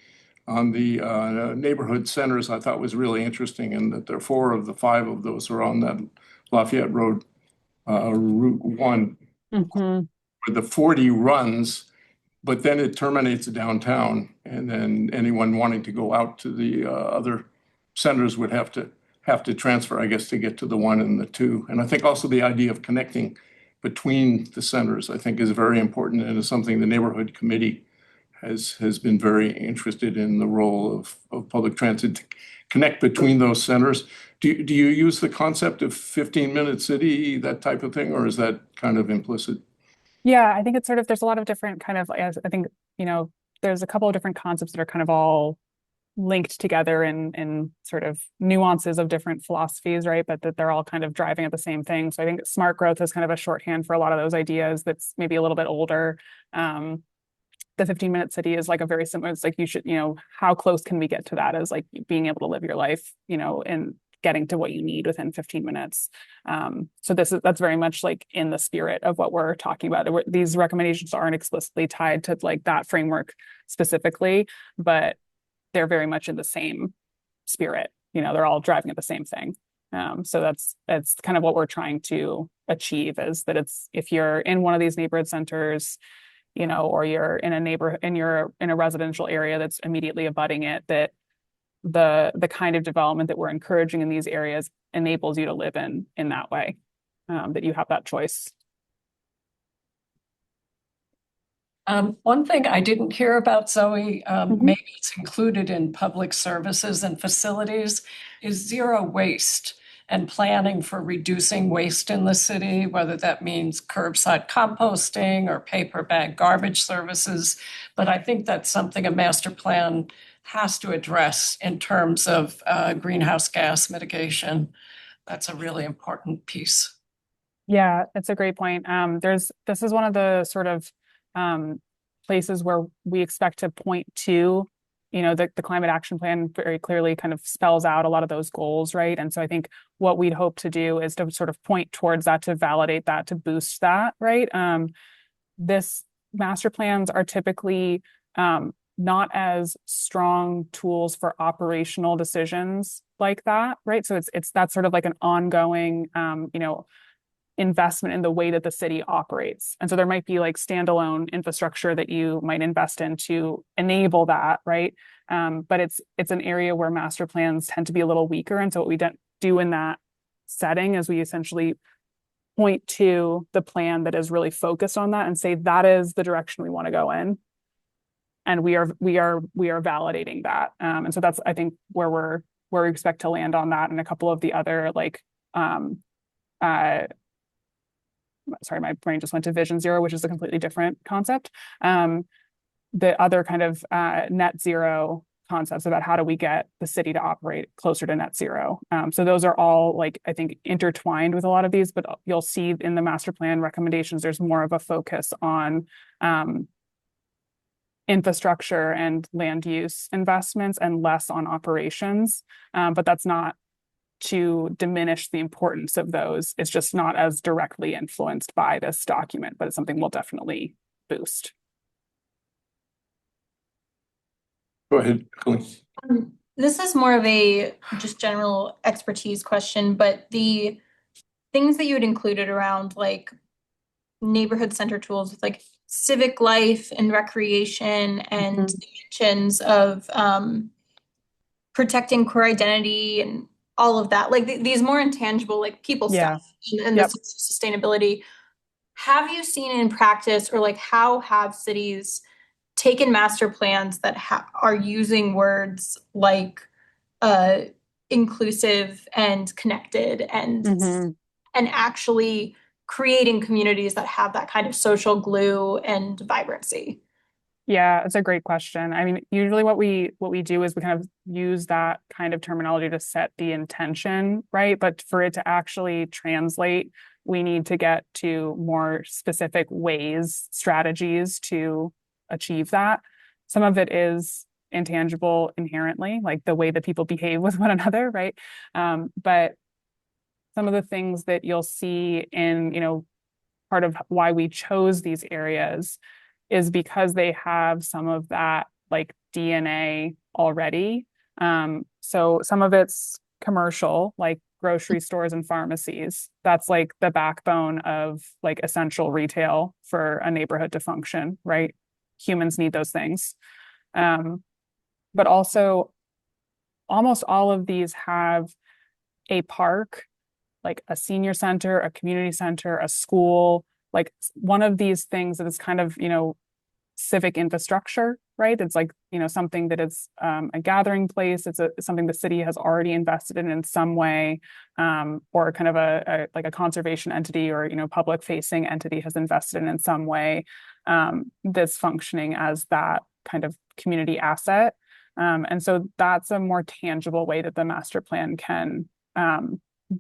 neighborhood centers, I thought was really interesting, and that there are 4 of the 5 of those are on that Lafayette Road, Route 1, where the 40 runs, but then it terminates downtown. And then anyone wanting to go out to the other centers would have to transfer, I guess, to get to the 1 and the 2. And I think also the idea of connecting between the centers, I think, is very important, and is something the neighborhood committee has been very interested in, the role of public transit to connect between those centers. Do you use the concept of 15-minute city, that type of thing, or is that kind of implicit? Yeah, I think it's sort of, there's a lot of different kind of, I think, there's a couple of different concepts that are kind of all linked together in sort of nuances of different philosophies, right? But that they're all kind of driving at the same thing. So I think smart growth is kind of a shorthand for a lot of those ideas that's maybe a little bit older. The 15-minute city is like a very similar, it's like you should, how close can we get to that as like being able to live your life, and getting to what you need within 15 minutes. So that's very much like in the spirit of what we're talking about. These recommendations aren't explicitly tied to like that framework specifically, but they're very much in the same spirit. They're all driving at the same thing. So that's kind of what we're trying to achieve, is that if you're in one of these neighborhood centers, or you're in you're in a residential area that's immediately abutting it, that the kind of development that we're encouraging in these areas enables you to live in that way, that you have that choice. One thing I didn't hear about, Zoe, Mhm. maybe it's included in public services and facilities, is zero waste and planning for reducing waste in the city, whether that means curbside composting or paper bag garbage services. But I think that's something a master plan has to address in terms of greenhouse gas mitigation. That's a really important piece. Yeah, it's a great point. This is one of the sort of places where we expect to point to, the climate action plan very clearly kind of spells out a lot of those goals, right? And so I think what we'd hope to do is to sort of point towards that, to validate that, to boost that, right? This master plans are typically not as strong tools for operational decisions like that, right? So it's that's sort of like an ongoing, investment in the way that the city operates. And so there might be like standalone infrastructure that you might invest in to enable that, right? But it's an area where master plans tend to be a little weaker. And so what we do in that setting is we essentially point to the plan that is really focused on that and say that is the direction we want to go in. And we are validating that. And so that's, I think, where we expect to land on that, and a couple of the other sorry, my brain just went to Vision Zero, which is a completely different concept. The other kind of net zero concepts about how do we get the city to operate closer to net zero. So those are all I think intertwined with a lot of these, but you'll see in the master plan recommendations, there's more of a focus on infrastructure and land use investments and less on operations. But that's not to diminish the importance of those. It's just not as directly influenced by this document, but it's something we'll definitely boost. Go ahead, Colleen. This is more of a just general expertise question, but the things that you had included around neighborhood center tools with civic life and recreation and dimensions of protecting core identity and all of that, these more intangible people stuff and Yep. the sustainability. Have you seen in practice, or how have cities taken master plans that are using words like inclusive and connected and actually creating communities that have that kind of social glue and vibrancy? Yeah, it's a great question. I mean, usually what we do is we kind of use that kind of terminology to set the intention, right? But for it to actually translate, we need to get to more specific ways, strategies to achieve that. Some of it is intangible inherently, like the way that people behave with one another, right? But some of the things that you'll see in, part of why we chose these areas is because they have some of that DNA already. So some of it's commercial, like grocery stores and pharmacies. That's the backbone of essential retail for a neighborhood to function, right? Humans need those things. But also almost all of these have a park, like a senior center, a community center, a school, one of these things that is kind of, civic infrastructure, right? It's something that is a gathering place. It's something the city has already invested in some way, or kind of a conservation entity or, public facing entity has invested in some way, that's functioning as that kind of community asset. And so that's a more tangible way that the master plan can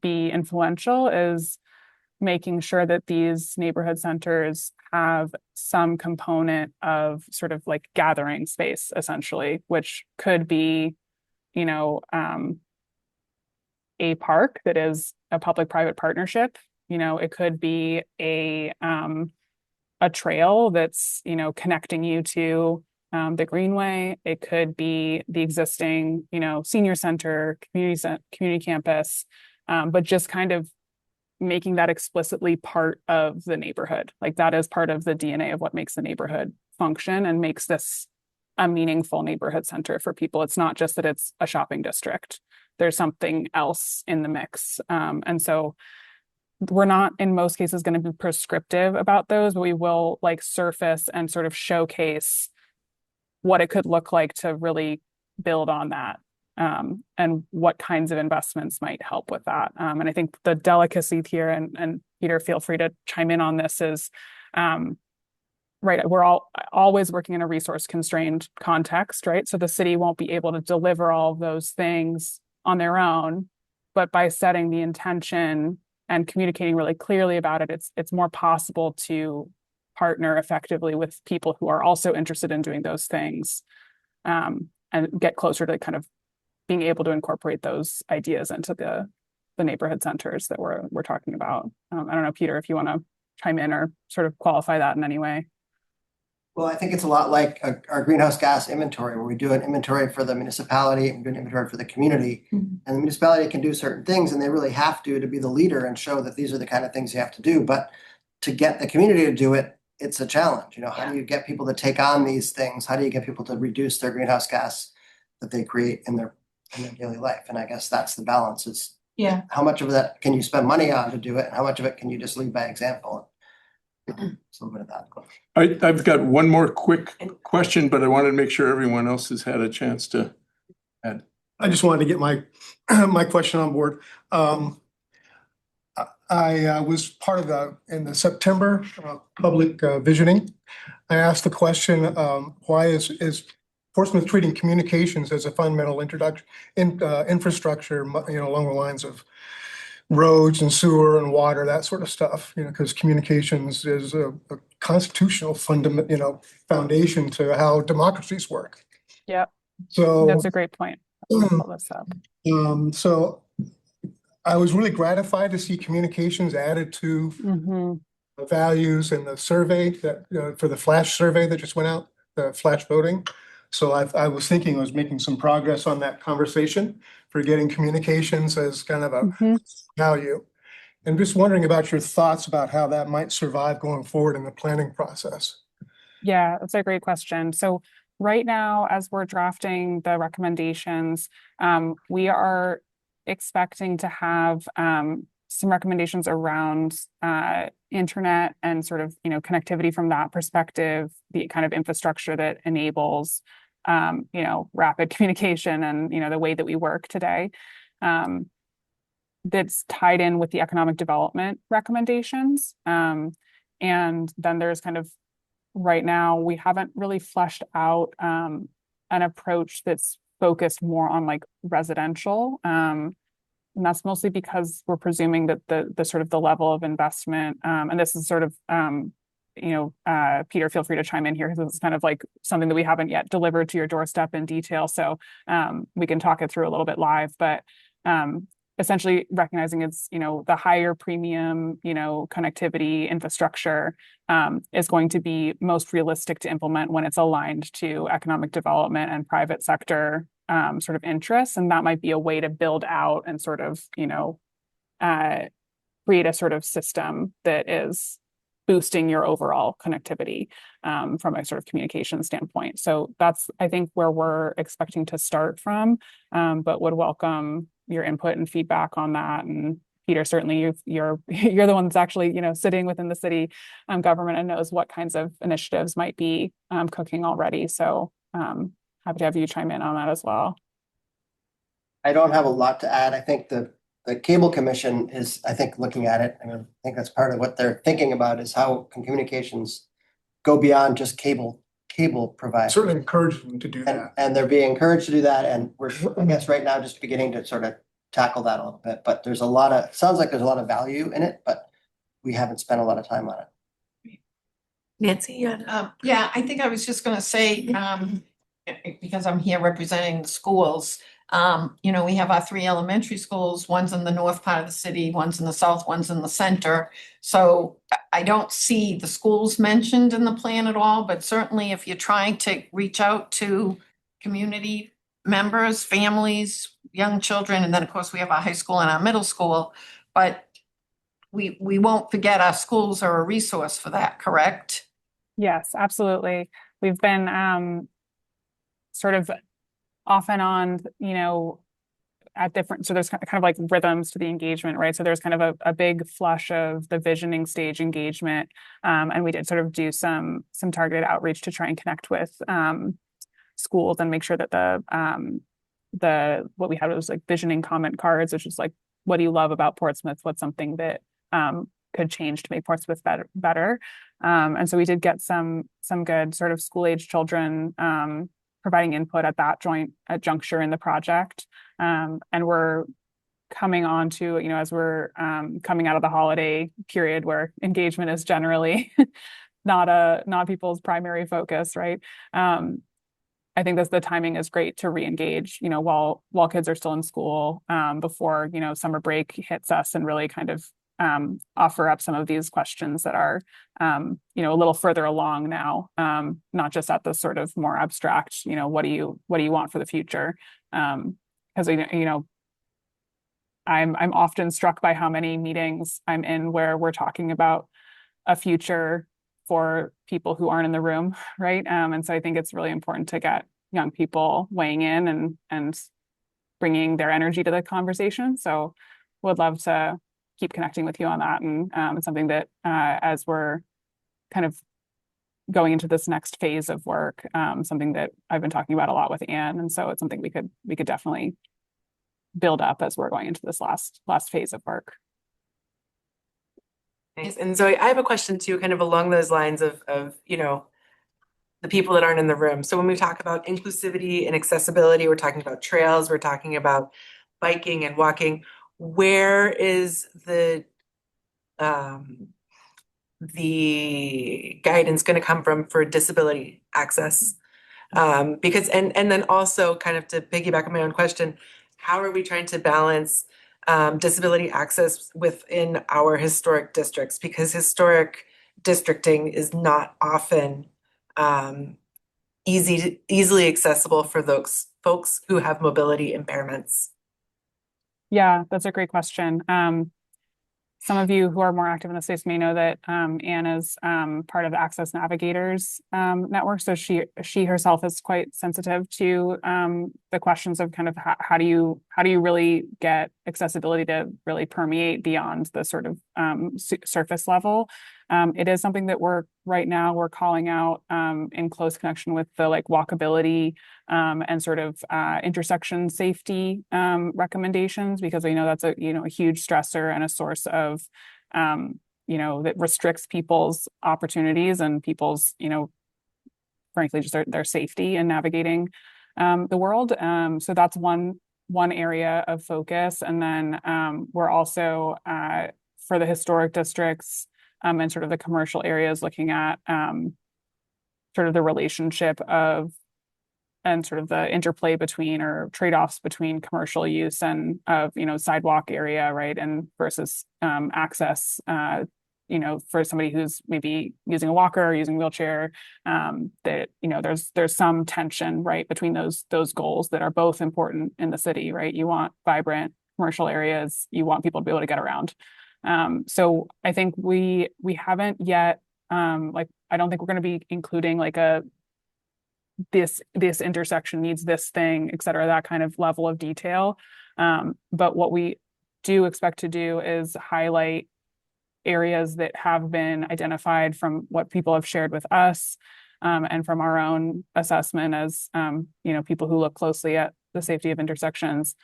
be influential, is making sure that these neighborhood centers have some component of sort of gathering space, essentially, which could be, a park that is a public-private partnership. It could be a trail that's, connecting you to the Greenway. It could be the existing, senior center, community campus, but just kind of making that explicitly part of the neighborhood. That is part of the DNA of what makes the neighborhood function and makes this a meaningful neighborhood center for people. It's not just that it's a shopping district. There's something else in the mix. And so we're not in most cases going to be prescriptive about those, but we will like surface and sort of showcase what it could look like to really build on that. And what kinds of investments might help with that. And I think the delicacy here, and Peter, feel free to chime in on this, is right, we're all always working in a resource constrained context, right? So the city won't be able to deliver all of those things on their own, but by setting the intention and communicating really clearly about it, it's more possible to partner effectively with people who are also interested in doing those things, and get closer to kind of being able to incorporate those ideas into the neighborhood centers that we're talking about. I don't know, Peter, if you want to chime in or sort of qualify that in any way. Well, I think it's a lot like our greenhouse gas inventory, where we do an inventory for the municipality and we do an inventory for the community. Mhm. And the municipality can do certain things, and they really have to be the leader and show that these are the kind of things you have to do. But to get the community to do it, it's a challenge. You know, how do you get people to take on these things? How do you get people to reduce their greenhouse gas that they create in their daily life? And I guess that's the balance, is Yeah. how much of that can you spend money on to do it, and how much of it can you just lead by example? It's a little bit of that. I've got one more quick question, but I wanted to make sure everyone else has had a chance to add. I just wanted to get my my question on board. I was part of in the September public visioning. I asked the question, why is Portsmouth treating communications as a fundamental infrastructure, along the lines of roads and sewer and water, that sort of stuff, because communications is a constitutional foundation to how democracies work. Yep, So that's a great point. I'll pull this up. So I was really gratified to see communications added to Mhm. the values in the survey that, for the flash survey that just went out, the flash voting. So I was thinking I was making some progress on that conversation for getting communications as kind of a Mhm. value. And just wondering about your thoughts about how that might survive going forward in the planning process. Yeah, that's a great question. So right now, as we're drafting the recommendations, we are expecting to have some recommendations around internet and sort of, connectivity from that perspective, the kind of infrastructure that enables, rapid communication and, the way that we work today. That's tied in with the economic development recommendations. And then there's kind of, right now, we haven't really fleshed out an approach that's focused more on like residential. And that's mostly because we're presuming that the sort of the level of investment, and this is sort of, Peter, feel free to chime in here, because it's kind of like something that we haven't yet delivered to your doorstep in detail. So we can talk it through a little bit live, but essentially recognizing it's, the higher premium, connectivity infrastructure is going to be most realistic to implement when it's aligned to economic development and private sector sort of interests. And that might be a way to build out and sort of, create a sort of system that is boosting your overall connectivity from a sort of communication standpoint. So that's, I think, where we're expecting to start from, but would welcome your input and feedback on that. And Peter, certainly you're the one that's actually, sitting within the city government and knows what kinds of initiatives might be cooking already. So happy to have you chime in on that as well. I don't have a lot to add. I think the Cable Commission is, looking at it. I think that's part of what they're thinking about, is how can communications go beyond just cable providers. Certainly encourage them to do that. And they're being encouraged to do that. And we're, I guess, right now just beginning to sort of tackle that a little bit. But there's sounds like there's a lot of value in it, but we haven't spent a lot of time on it. Nancy, Yeah, I think I was just gonna say, because I'm here representing the schools. We have our 3 elementary schools, one's in the north part of the city, one's in the south, one's in the center. So I don't see the schools mentioned in the plan at all, but certainly if you're trying to reach out to community members, families, young children, and then of course we have our high school and our middle school, but we won't forget our schools are a resource for that, correct? Yes, absolutely. We've been sort of off and on, at different, so there's kind of like rhythms to the engagement, right? So there's kind of a big flush of the visioning stage engagement. And we did sort of do some targeted outreach to try and connect with schools and make sure that what we had was like visioning comment cards, which is like, what do you love about Portsmouth? What's something that could change to make Portsmouth better? And so we did get some good sort of school age children providing input at that juncture in the project. And we're coming on to, as we're coming out of the holiday period where engagement is generally not people's primary focus, right? I think the timing is great to re-engage, while kids are still in school, before, summer break hits us, and really kind of offer up some of these questions that are, a little further along now, not just at the sort of more abstract, what do you want for the future? Because, I'm often struck by how many meetings I'm in where we're talking about a future for people who aren't in the room, right? And so I think it's really important to get young people weighing in and bringing their energy to the conversation. So would love to keep connecting with you on that. And it's something that as we're kind of going into this next phase of work, something that I've been talking about a lot with Anne. And so it's something we could definitely build up as we're going into this last phase of work. Thanks. And Zoe, I have a question too, kind of along those lines of the people that aren't in the room. So when we talk about inclusivity and accessibility, we're talking about trails, we're talking about biking and walking. Where is the guidance going to come from for disability access? Because and then also kind of to piggyback on my own question, how are we trying to balance disability access within our historic districts? Because historic districting is not often easily accessible for those folks who have mobility impairments. Yeah, that's a great question. Some of you who are more active in the space may know that Anne is part of the Access Navigators network. So she herself is quite sensitive to the questions of kind of how do you really get accessibility to really permeate beyond the sort of surface level. It is something that we're calling out in close connection with the like walkability and sort of intersection safety recommendations, because we know that's a huge stressor and a source of that restricts people's opportunities and people's frankly just their safety in navigating the world. So that's one area of focus, and then we're also for the historic districts and sort of the commercial areas looking at sort of the relationship of and sort of the interplay between or trade-offs between commercial use and of sidewalk area, right, and versus access for somebody who's maybe using a walker or using a wheelchair, that there's some tension, right, between those goals that are both important in the city, right? You want vibrant commercial areas, you want people to be able to get around. So I think we haven't yet I don't think we're going to be including like this intersection needs this thing, et cetera, that kind of level of detail. But what we do expect to do is highlight areas that have been identified from what people have shared with us, and from our own assessment as people who look closely at the safety of intersections,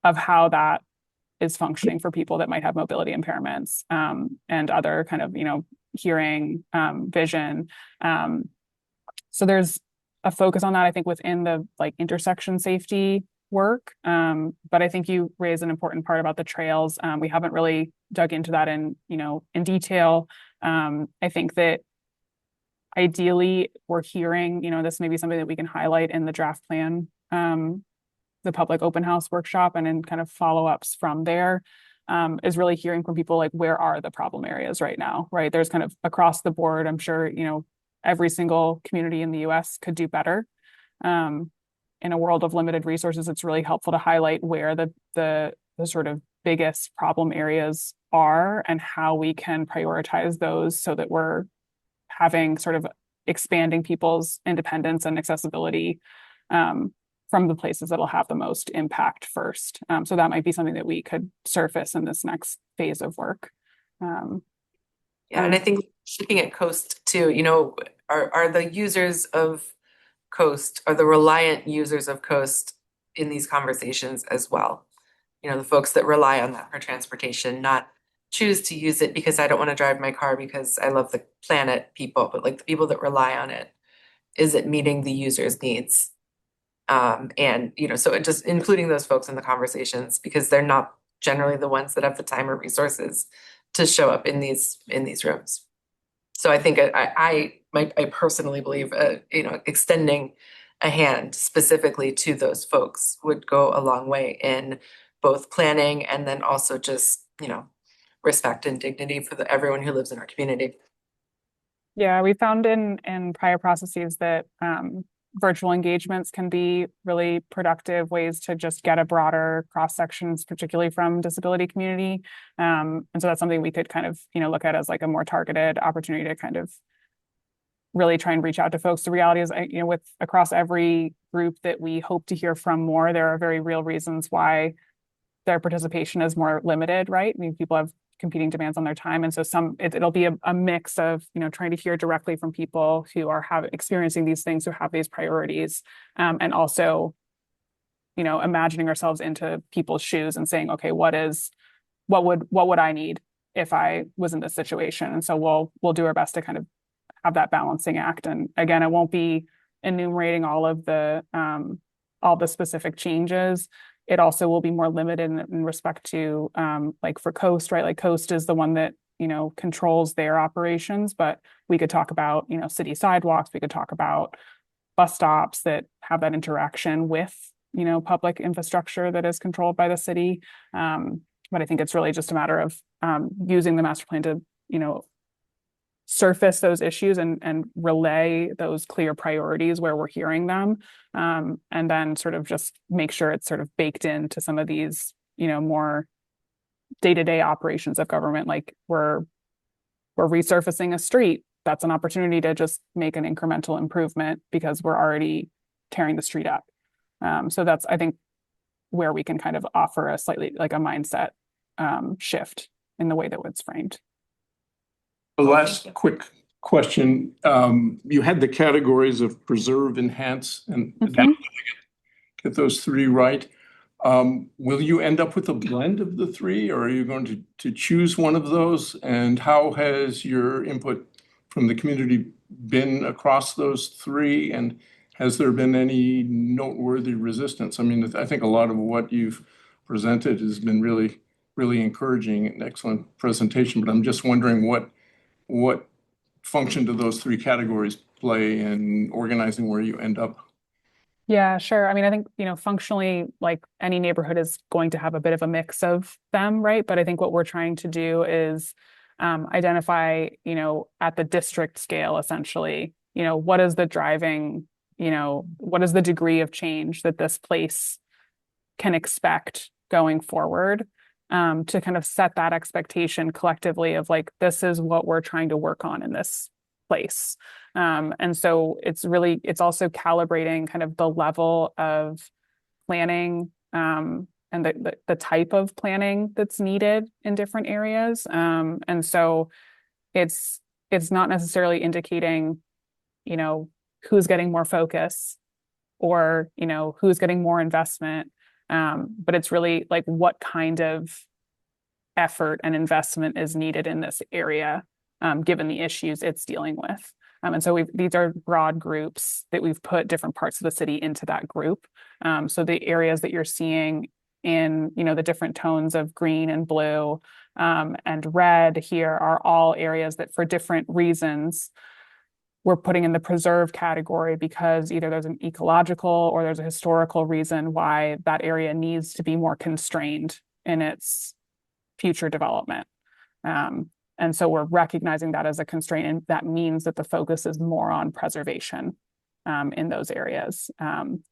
of how that is functioning for people that might have mobility impairments, and other kind of hearing, vision. So there's a focus on that, I think, within the like intersection safety work. But I think you raise an important part about the trails. We haven't really dug into that in detail. I think that ideally we're hearing, this may be something that we can highlight in the draft plan, the public open house workshop, and in kind of follow-ups from there, is really hearing from people like, where are the problem areas right now, right? There's kind of across the board, I'm sure, every single community in the US could do better. In a world of limited resources, it's really helpful to highlight where the sort of biggest problem areas are and how we can prioritize those so that we're having sort of expanding people's independence and accessibility from the places that'll have the most impact first. So that might be something that we could surface in this next phase of work. Yeah, and I think looking at Coast too, you know, are the users of Coast, are the reliant users of Coast in these conversations as well? You know, the folks that rely on that for transportation, not choose to use it because I don't want to drive my car because I love the planet people, but like the people that rely on it, is it meeting the user's needs? And, you know, so it just including those folks in the conversations because they're not generally the ones that have the time or resources to show up in these rooms. So I think I personally believe, you know, extending a hand specifically to those folks would go a long way in both planning and then also just, you know, respect and dignity for everyone who lives in our community. Yeah, we found in prior processes that virtual engagements can be really productive ways to just get a broader cross sections, particularly from disability community. And so that's something we could kind of, you know, look at as like a more targeted opportunity to kind of really try and reach out to folks. The reality is, you know, with across every group that we hope to hear from more, there are very real reasons why their participation is more limited, right? I mean, people have competing demands on their time. And so it'll be a mix of, you know, trying to hear directly from people who are experiencing these things, who have these priorities, and also, you know, imagining ourselves into people's shoes and saying, okay, what would I need if I was in this situation? And so we'll do our best to kind of have that balancing act. And again, it won't be enumerating all the specific changes. It also will be more limited in respect to, like for Coast, right? Like Coast is the one that, you know, controls their operations, but we could talk about, you know, city sidewalks. We could talk about bus stops that have that interaction with, you know, public infrastructure that is controlled by the city. But I think it's really just a matter of using the master plan to, you know, surface those issues and relay those clear priorities where we're hearing them, and then sort of just make sure it's sort of baked into some of these, you know, more day-to-day operations of government. Like we're resurfacing a street, that's an opportunity to just make an incremental improvement because we're already tearing the street up. So that's, I think, where we can kind of offer a slightly like a mindset shift in the way that it's framed. The last quick question. You had the categories of preserve, enhance, and adapt. Get those three right. Will you end up with a blend of the three, or are you going to choose one of those? And how has your input from the community been across those three? And has there been any noteworthy resistance? I mean, I think a lot of what you've presented has been really, really encouraging and excellent presentation, but I'm just wondering what function do those three categories play in organizing where you end up? Yeah, sure. I mean, I think, you know, functionally, like any neighborhood is going to have a bit of a mix of them, right? But I think what we're trying to do is identify, you know, at the district scale, essentially, you know, what is the driving, you know, what is the degree of change that this place can expect going forward, to kind of set that expectation collectively of like, this is what we're trying to work on in this place. And so it's also calibrating kind of the level of planning, and the type of planning that's needed in different areas. And so it's not necessarily indicating, you know, who's getting more focus or, you know, who's getting more investment. But it's really like what kind of effort and investment is needed in this area, given the issues it's dealing with. And so these are broad groups that we've put different parts of the city into that group. So the areas that you're seeing in, you know, the different tones of green and blue, and red here are all areas that for different reasons we're putting in the preserve category because either there's an ecological or there's a historical reason why that area needs to be more constrained in its future development. And so we're recognizing that as a constraint, and that means that the focus is more on preservation in those areas. In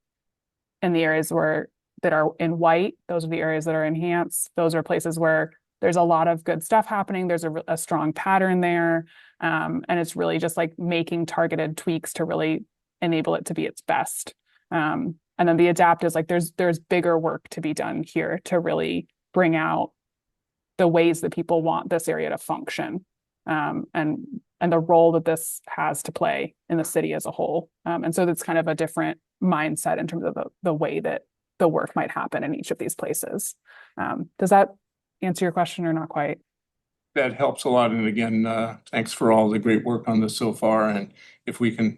the areas that are in white, those are the areas that are enhanced. Those are places where there's a lot of good stuff happening. There's a strong pattern there. And it's really just like making targeted tweaks to really enable it to be its best. And And then the adapt is like there's bigger work to be done here to really bring out the ways that people want this area to function, and the role that this has to play in the city as a whole. And so that's kind of a different mindset in terms of the way that the work might happen in each of these places. Does that answer your question or not quite? That helps a lot. And again, thanks for all the great work on this so far. And if we can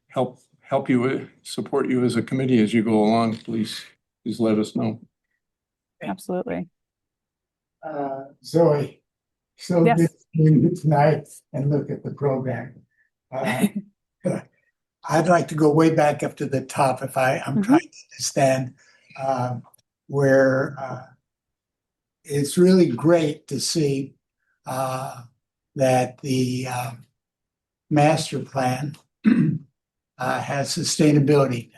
help you, support you as a committee as you go along, please let us know. Absolutely. Zoe, so Yes. good seeing you tonight and look at the program. I'd like to go way back up to the top if I'm trying to understand where it's really great to see that the master plan has sustainability.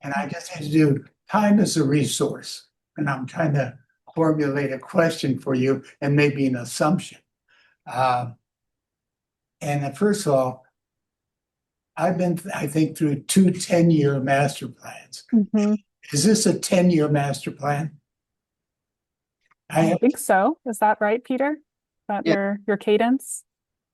And I just had to do time as a resource. And I'm trying to formulate a question for you and maybe an assumption. First of all, I've been, I think, through 2 10-year master plans. Mm-hmm. Is this a 10-year master plan? I think so. Is that right, Peter? Is that Yeah. your cadence?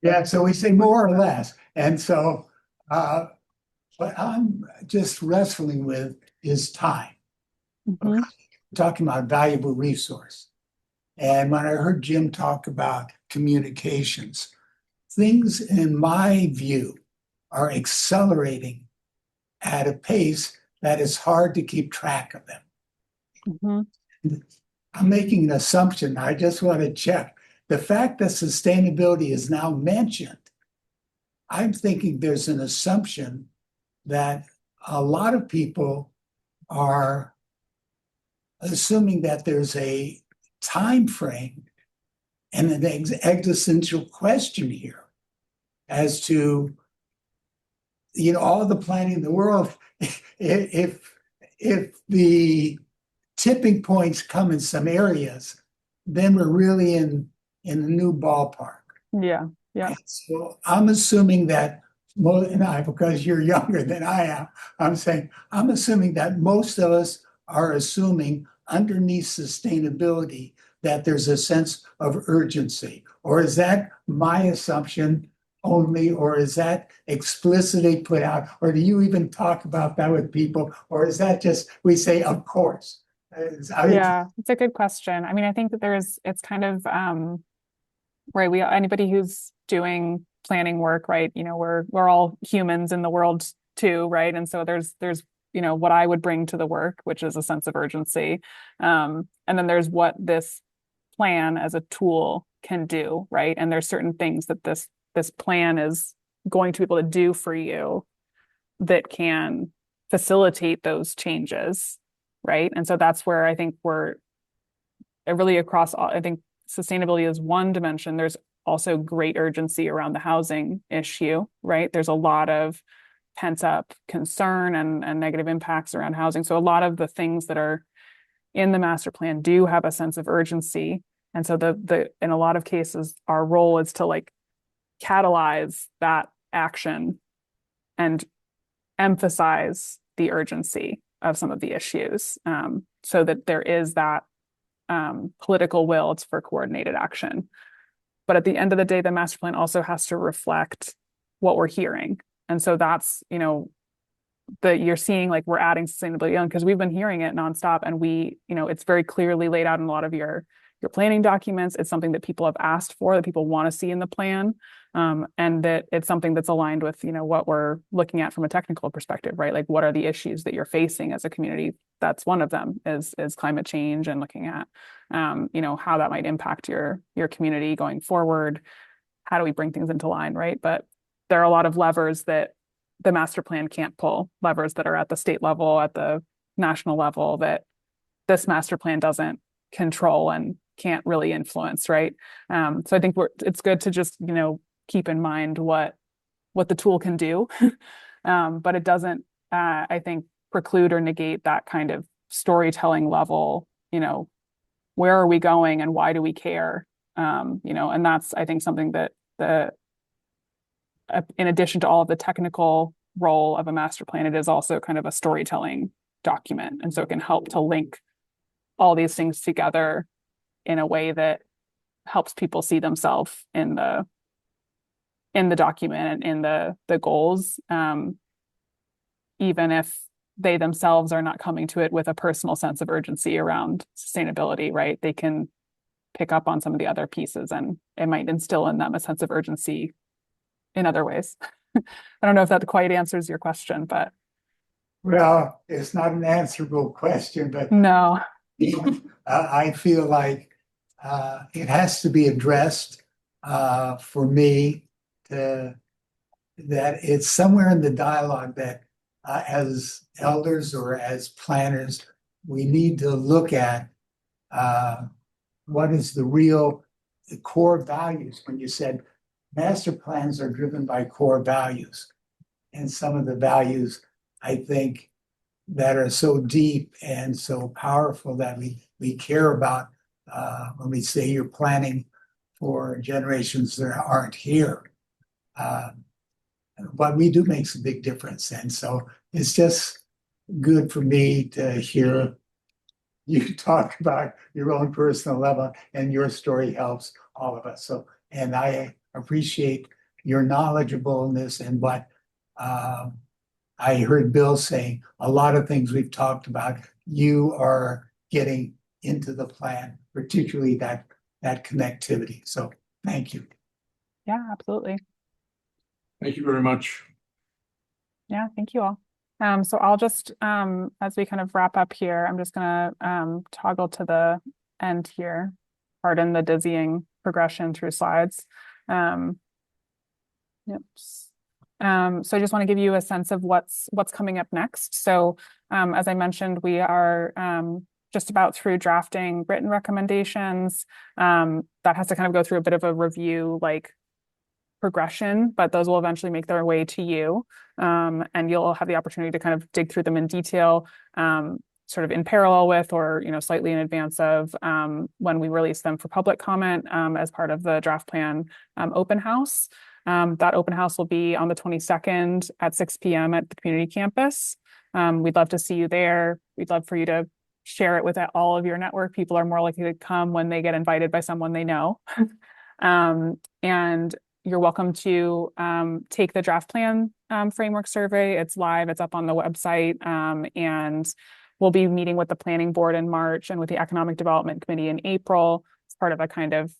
Yeah, so we say more or less. And so what I'm just wrestling with is time. Mm-hmm. Talking about valuable resource. And when I heard Jim talk about communications, things in my view are accelerating at a pace that is hard to keep track of them. Mm-hmm. I'm making an assumption. I just want to check. The fact that sustainability is now mentioned, I'm thinking there's an assumption that a lot of people are assuming that there's a time frame and an existential question here as to, all the planning in the world. If the tipping points come in some areas, then we're really in a new ballpark. Yeah. Yeah. And so I'm assuming that because you're younger than I am, I'm assuming that most of us are assuming underneath sustainability that there's a sense of urgency. Or is that my assumption only, or is that explicitly put out? Or do you even talk about that with people? Or is that just, we say, of course? Yeah, it's a good question. I mean, I think that it's kind of, right. Anybody who's doing planning work, right? We're all humans in the world too, right? And so there's what I would bring to the work, which is a sense of urgency. And then there's what this plan as a tool can do, right? And there's certain things that this plan is going to be able to do for you that can facilitate those changes, right? And so that's where I think we're really across all, I think sustainability is one dimension. There's also great urgency around the housing issue, right? There's a lot of pent up concern and negative impacts around housing. So a lot of the things that are in the master plan do have a sense of urgency. And so in a lot of cases, our role is to catalyze that action and emphasize the urgency of some of the issues, so that there is that political will for coordinated action. But at the end of the day, the master plan also has to reflect what we're hearing. And so that's, that you're seeing we're adding sustainability on because we've been hearing it nonstop, and it's very clearly laid out in a lot of your planning documents. It's something that people have asked for, that people want to see in the plan, and that it's something that's aligned with what we're looking at from a technical perspective, right? Like, what are the issues that you're facing as a community? That's one of them is climate change, and looking at how that might impact your community going forward. How do we bring things into line, right? But there are a lot of levers that the master plan can't pull, levers that are at the state level, at the national level, that this master plan doesn't control and can't really influence, right? So I think it's good to just keep in mind what the tool can do, but it doesn't, I think, preclude or negate that kind of storytelling level. Where are we going and why do we care? And that's, I think, something that in addition to all of the technical role of a master plan, it is also kind of a storytelling document. And so it can help to link all these things together in a way that helps people see themselves in the document and in the goals, even if they themselves are not coming to it with a personal sense of urgency around sustainability, right? They can pick up on some of the other pieces and it might instill in them a sense of urgency in other ways. I don't know if that quite answers your question, but Well, it's not an answerable question, but no. I feel like it has to be addressed for me that it's somewhere in the dialogue that as elders or as planners, we need to look at what is the core values. When you said master plans are driven by core values, and some of the values I think that are so deep and so powerful that we care about when we say you're planning for generations that aren't here. What we do makes a big difference. And so it's just good for me to hear you talk about your own personal level, and your story helps all of us. So, and I appreciate your knowledgeableness and what I heard Bill saying, a lot of things we've talked about, you are getting into the plan, particularly that connectivity. So thank you. Yeah, absolutely. Thank you very much. Yeah, thank you all. So I'll just, as we kind of wrap up here, I'm just gonna toggle to the end here. Pardon the dizzying progression through slides. Yep. So I just want to give you a sense of what's coming up next. So as I mentioned, we are just about through drafting written recommendations. That has to kind of go through a bit of a review, like progression, but those will eventually make their way to you. And you'll have the opportunity to kind of dig through them in detail, sort of in parallel with, or, slightly in advance of when we release them for public comment as part of the draft plan open house. That open house will be on the 22nd at 6 p.m. at the community campus. We'd love to see you there. We'd love for you to share it with all of your network. People are more likely to come when they get invited by someone they know. And you're welcome to take the draft plan framework survey. It's live, it's up on the website, and we'll be meeting with the planning board in March and with the economic development committee in April. It's part of a kind of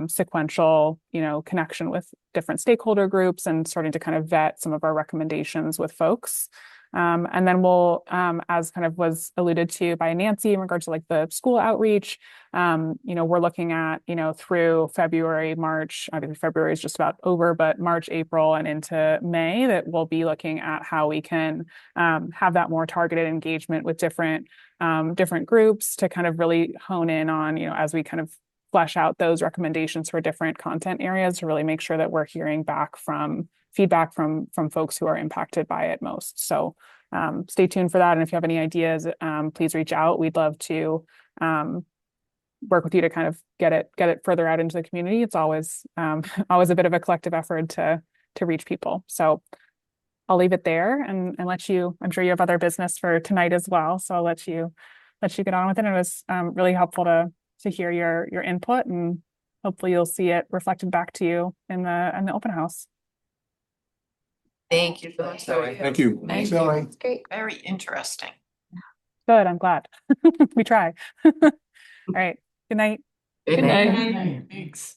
sequential, connection with different stakeholder groups and starting to kind of vet some of our recommendations with folks. And then we'll, as kind of was alluded to by Nancy in regard to like the school outreach, we're looking at, through February, March, I think February is just about over, but March, April, and into May, that we'll be looking at how we can have that more targeted engagement with different groups to kind of really hone in on, as we kind of flesh out those recommendations for different content areas to really make sure that we're hearing back from feedback from folks who are impacted by it most. So stay tuned for that. And if you have any ideas, please reach out. We'd love to work with you to kind of get it further out into the community. It's always a bit of a collective effort to reach people. So I'll leave it there and let you, I'm sure you have other business for tonight as well. So I'll let you get on with it. And it was really helpful to hear your input, and hopefully you'll see it reflected back to you in the open house. Thank you so much, Zoe. Thank you. Thank So you. It's great. Very interesting. Good, I'm glad. We try. All right, good night. Good night. Thanks.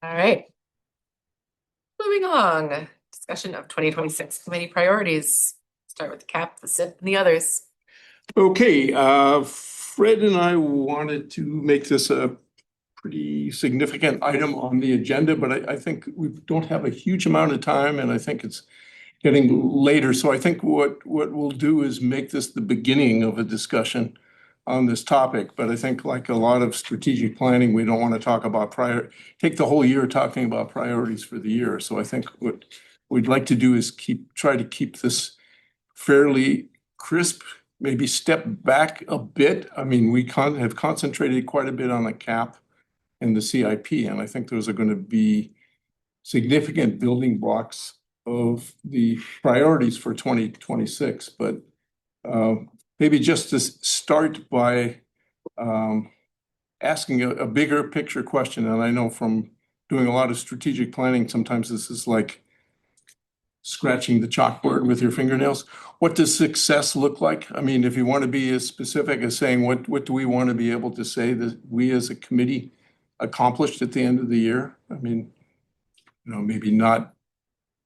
All right. Moving on, discussion of 2026 committee priorities. Start with the CAP, the SIP, and the others. Okay, Fred and I wanted to make this a pretty significant item on the agenda, but I think we don't have a huge amount of time, and I think it's getting later. So I think what we'll do is make this the beginning of a discussion on this topic. But I think, like a lot of strategic planning, we don't want to talk about take the whole year talking about priorities for the year. So I think what we'd like to do is try to keep this fairly crisp, maybe step back a bit. I mean, we have concentrated quite a bit on the CAP and the CIP, and I think those are going to be significant building blocks of the priorities for 2026, but maybe just to start by asking a bigger picture question. And I know from doing a lot of strategic planning, sometimes this is like scratching the chalkboard with your fingernails. What does success look like? I mean, if you want to be as specific as saying, what do we want to be able to say that we as a committee accomplished at the end of the year? I mean, maybe not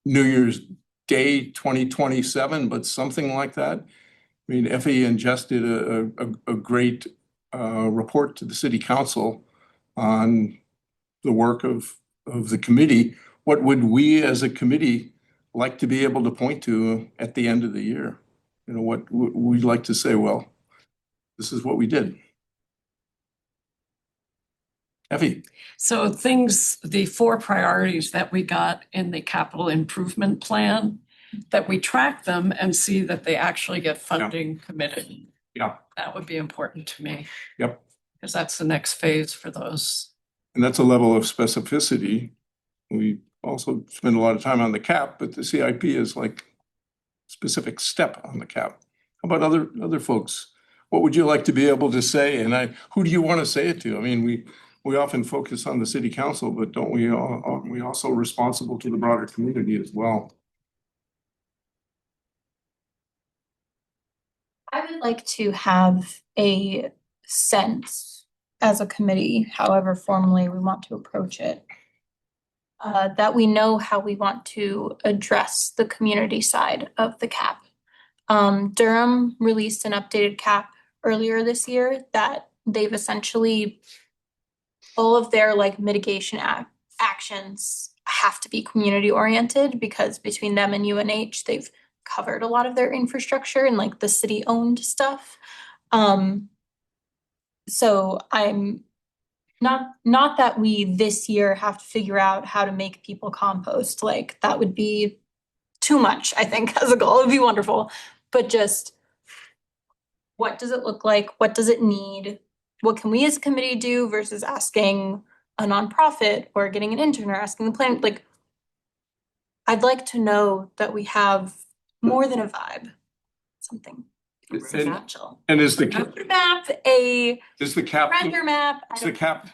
New Year's Day 2027, but something like that. I mean, Effie and Jess did a great report to the city council on the work of the committee. What would we as a committee like to be able to point to at the end of the year? What we'd like to say, well, this is what we did. Effie. So the 4 priorities that we got in the capital improvement plan, that we track them and see that they actually get funding committed. Yeah. That would be important to me. Yep. Because that's the next phase for those. And that's a level of specificity. We also spend a lot of time on the cap, but the CIP is like specific step on the cap. How about other folks? What would you like to be able to say? And who do you want to say it to? I mean, we often focus on the city council, but aren't we also responsible to the broader community as well? I would like to have a sense as a committee, however formally we want to approach it, that we know how we want to address the community side of the cap. Durham released an updated cap earlier this year that they've essentially, all of their mitigation actions have to be community oriented, because between them and UNH, they've covered a lot of their infrastructure and the city owned stuff. So I'm not that we this year have to figure out how to make people compost. That would be too much, I think, as a goal. It would be wonderful. But just what does it look like? What does it need? What can we as a committee do versus asking a nonprofit or getting an intern or asking the plan? I'd like to know that we have more than a vibe, something substantial. And is the Render map, a is the cap render map. is the cap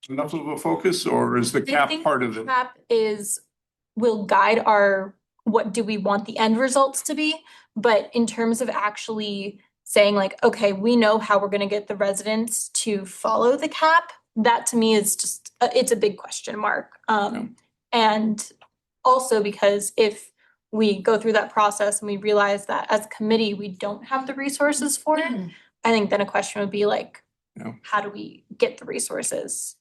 enough of a focus, or is the I cap think part of it? Cap will guide what do we want the end results to be, but in terms of actually saying okay, we know how we're going to get the residents to follow the cap, that to me is just, it's a big question mark. And also because if we go through that process and we realize that as a committee, we don't have the resources for it, I think then a question would be how do we get the resources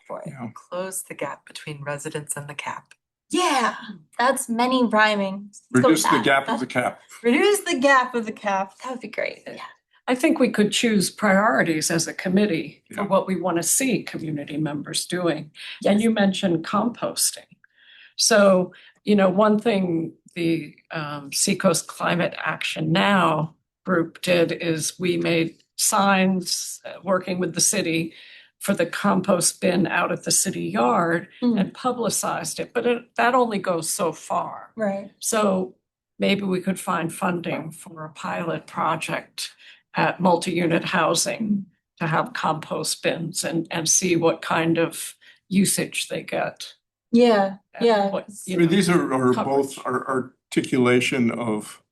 for it? Yeah. Close the gap between residents and the cap. Yeah, that's many rhyming. Let's go with Reduce the that. gap of the cap. Reduce the gap of the cap. That would be great. Yeah. I think we could choose priorities as a committee for Yeah. what we want to see community members doing. And you mentioned composting. So, one thing the Seacoast Climate Action Now group did is we made signs working with the city for the compost bin out at the city yard and publicized it, but that only goes so far. Right. So maybe we could find funding for a pilot project at multi-unit housing to have compost bins and see what kind of usage they get. Yeah. and Yeah. what, I mean, these are coverage. both our articulation of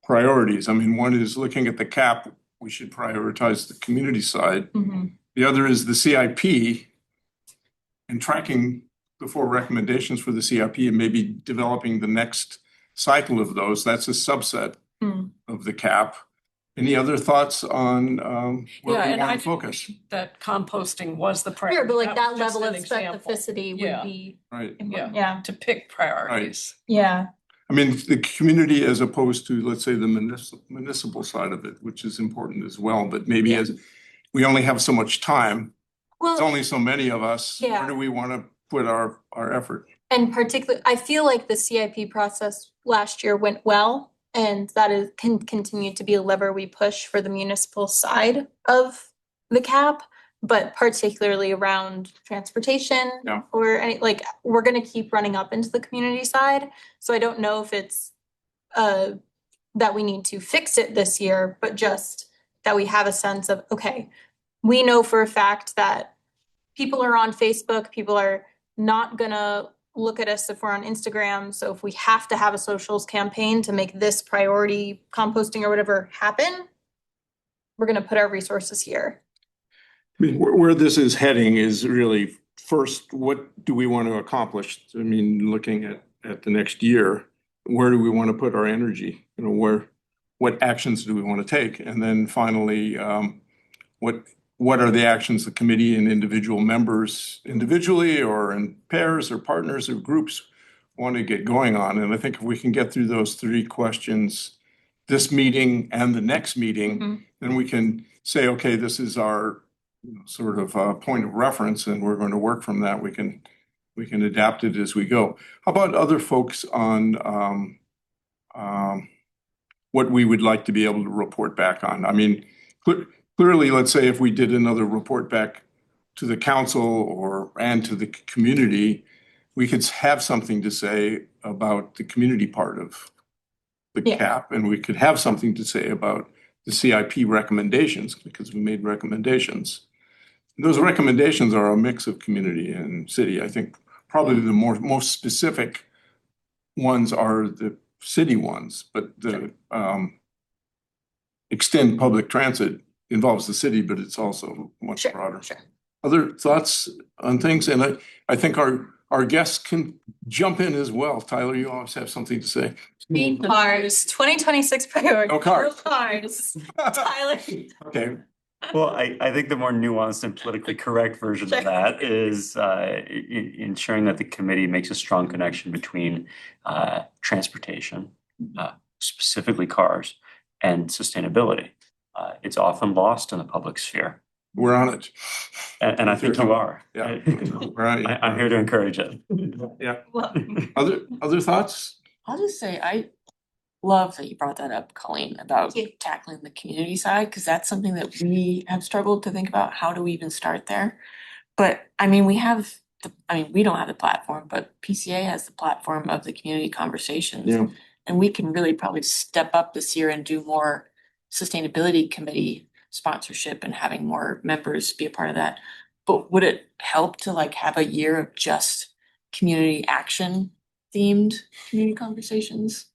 priorities. I mean, one is looking at the cap, we should prioritize the community side. Mhm. The other is the CIP and tracking the 4 recommendations for the CIP and maybe developing the next cycle of those. That's a subset of the cap. Any other thoughts on where we and I want to focus? that composting was the priority. Sure, but that was just level an of example. specificity Yeah. would be Right. important. Yeah. To pick priorities. Yeah. I mean, the community as opposed to, let's say, the municipal side of it, which is important as well, but maybe Yeah. as we only have so much time, there's Well, only so many of us, Yeah. where do we want to put our effort? and particularly, I feel like the CIP process last year went well, and that can continue to be a lever we push for the municipal side of the cap. but particularly around transportation. Yeah. Or any, like, we're gonna keep running up into the community side, so I don't know if it's that we need to fix it this year, but just that we have a sense of, okay, we know for a fact that people are on Facebook, people are not gonna look at us if we're on Instagram. So if we have to have a socials campaign to make this priority composting or whatever happen, we're gonna put our resources here. I mean, where this is heading is really, first, what do we want to accomplish? I mean, looking at the next year, where do we want to put our energy? You know, what actions do we want to take? And then finally, what are the actions the committee and individual members, individually or in pairs or partners or groups, want to get going on? And I think if we can get through those three questions, this meeting and the next meeting, then we can say, okay, this is our sort of point of reference, and we're going to work from that. We can adapt it as we go. How about other folks on what we would like to be able to report back on? I mean, clearly, let's say if we did another report back to the council and to the community, we could have something to say about the community part of the CAP, and we could have something to say about the CIP recommendations, because we made recommendations. Those recommendations are a mix of community and city. I think probably the most specific ones are the city ones, but the extend public transit involves the city, but it's also much broader. Sure. Other thoughts on things? And I think our guests can jump in as well. Tyler, you always have something to say. Cars, 2026 priority. Oh, cars. Cars. Tyler. Okay. Well, I think the more nuanced and politically correct version Sure. of that is ensuring that the committee makes a strong connection between transportation, specifically cars, and sustainability. It's often lost in the public sphere. We're on it. And I think you are. Yeah. Right. I'm here to encourage it. Yeah. Well, Other thoughts? I'll just say I love that you brought that up, Colleen, about Thank you. tackling the community side, because that's something that we have struggled to think about. How do we even start there? But I mean, we don't have the platform, but PCA has the platform of the community conversations. Yeah. And we can really probably step up this year and do more sustainability committee sponsorship and having more members be a part of that. But would it help to like have a year of just community action themed community conversations,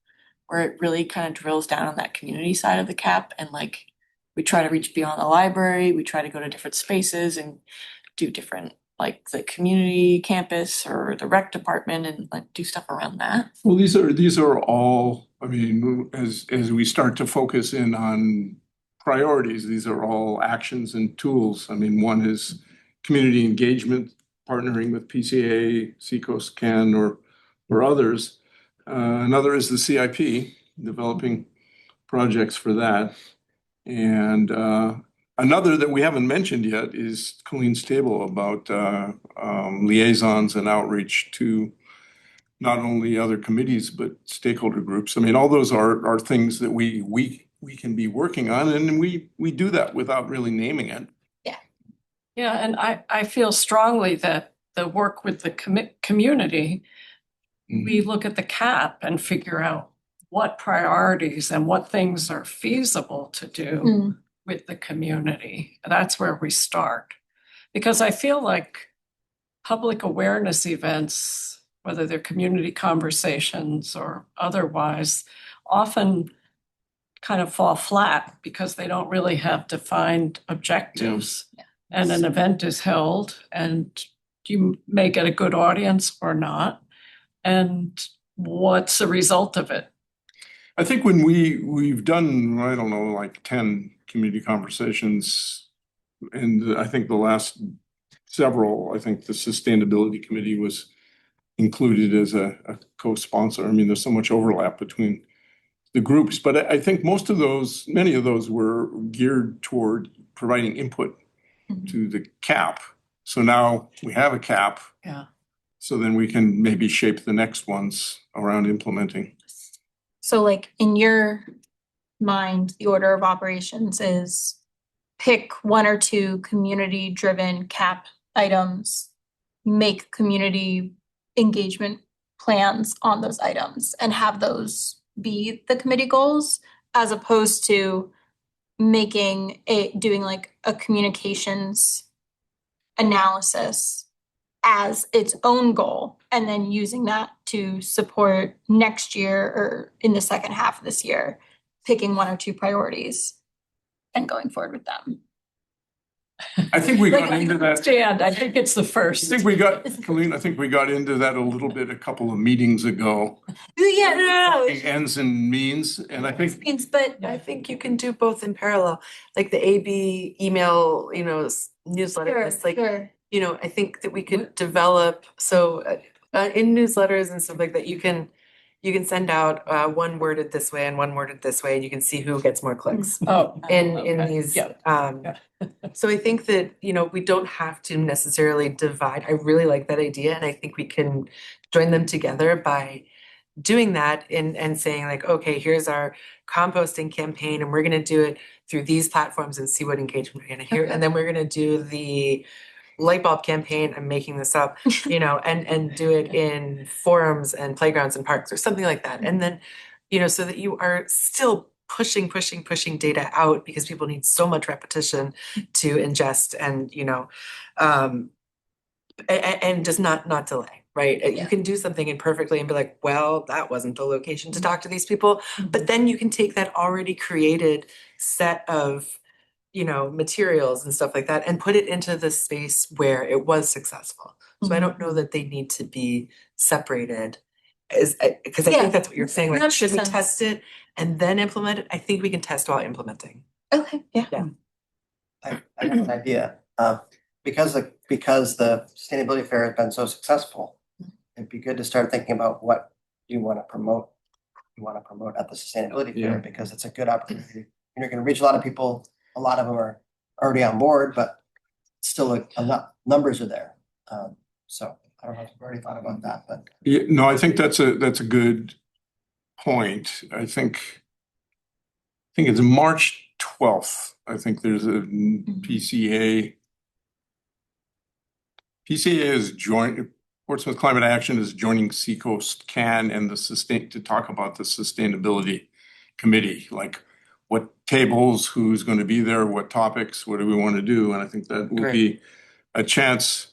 where it really kind of drills down on that community side of the CAP, and like we try to reach beyond the library, we try to go to different spaces and do different, like the community campus or the rec department, and like do stuff around that? Well, these are all, I mean, as we start to focus in on priorities, these are all actions and tools. I mean, one is community engagement, partnering with PCA, Seacoast, CAN, or others. Another is the CIP, developing projects for that. And another that we haven't mentioned yet is Colleen's table about liaisons and outreach to not only other committees, but stakeholder groups. I mean, all those are things that we can be working on, and we do that without really naming it. Yeah, and I feel strongly that the work with the community, we look at the CAP and figure out what priorities and what things are feasible to do with the community. That's where we start. Because I feel like public awareness events, whether they're community conversations or otherwise, often kind of fall flat because they don't really have defined objectives. Yeah. And an event is held and you may get a good audience or not. And what's the result of it? I think when we've done, I don't know, like 10 community conversations, and I think the last several, I think the Sustainability Committee was included as a co-sponsor. I mean, there's so much overlap between the groups, but I think many of those were geared toward providing input to the CAP. So now we have a CAP. Yeah. So then we can maybe shape the next ones around implementing. so like in your mind, the order of operations is pick one or two community-driven CAP items, make community engagement plans on those items and have those be the committee goals, as opposed to doing like a communications analysis as its own goal and then using that to support next year or in the second half of this year, picking one or two priorities and going forward with them. I think we Like, got into that. I think it's the I first. think we got, Colleen, I think we got into that a little bit a couple of meetings ago. Yeah, no. Ends and means, and I think But I think you can do both in parallel, like the AB email, newsletter list, like, I think that we could develop, so in newsletters and stuff like that, you can send out one worded this way and one worded this way, and you can see who gets more clicks Oh. in okay. these. Yeah. So I think that, we don't have to necessarily divide. I really like that idea, and I think we can join them together by doing that and saying like, okay, here's our composting campaign, and we're gonna do it through these platforms and see what engagement we're gonna hear. And then we're gonna do the light bulb campaign, I'm making this up, and do it in forums and playgrounds and parks or something like that. And then, so that you are still pushing data out, because people need so much repetition to ingest and, and just not delay, right? You can do something imperfectly and be like, well, that wasn't the location to talk to these people. But then you can take that already created set of, materials and stuff like that and put it into the space where it was successful. So I don't know that they need to be separated, because I Yeah, think that's what you're saying, that like, should we makes sense. test it and then implement it? I think we can test while implementing. Okay, yeah. I have an idea. Because the sustainability fair has been so successful, it'd be good to start thinking about what you want to promote. You want to promote at the sustainability fair, because it's a good opportunity. You're going to reach a lot of people. A lot of them are already on board, but still numbers are there. So I don't know if you've already thought about that, but Yeah, no, I think that's a good point. I think it's March 12th. I think there's a PCA. PCA is Portsmouth Climate Action is joining Seacoast CAN and to talk about the sustainability committee, like what tables, who's going to be there, what topics, what do we want to do? And I think that will be a chance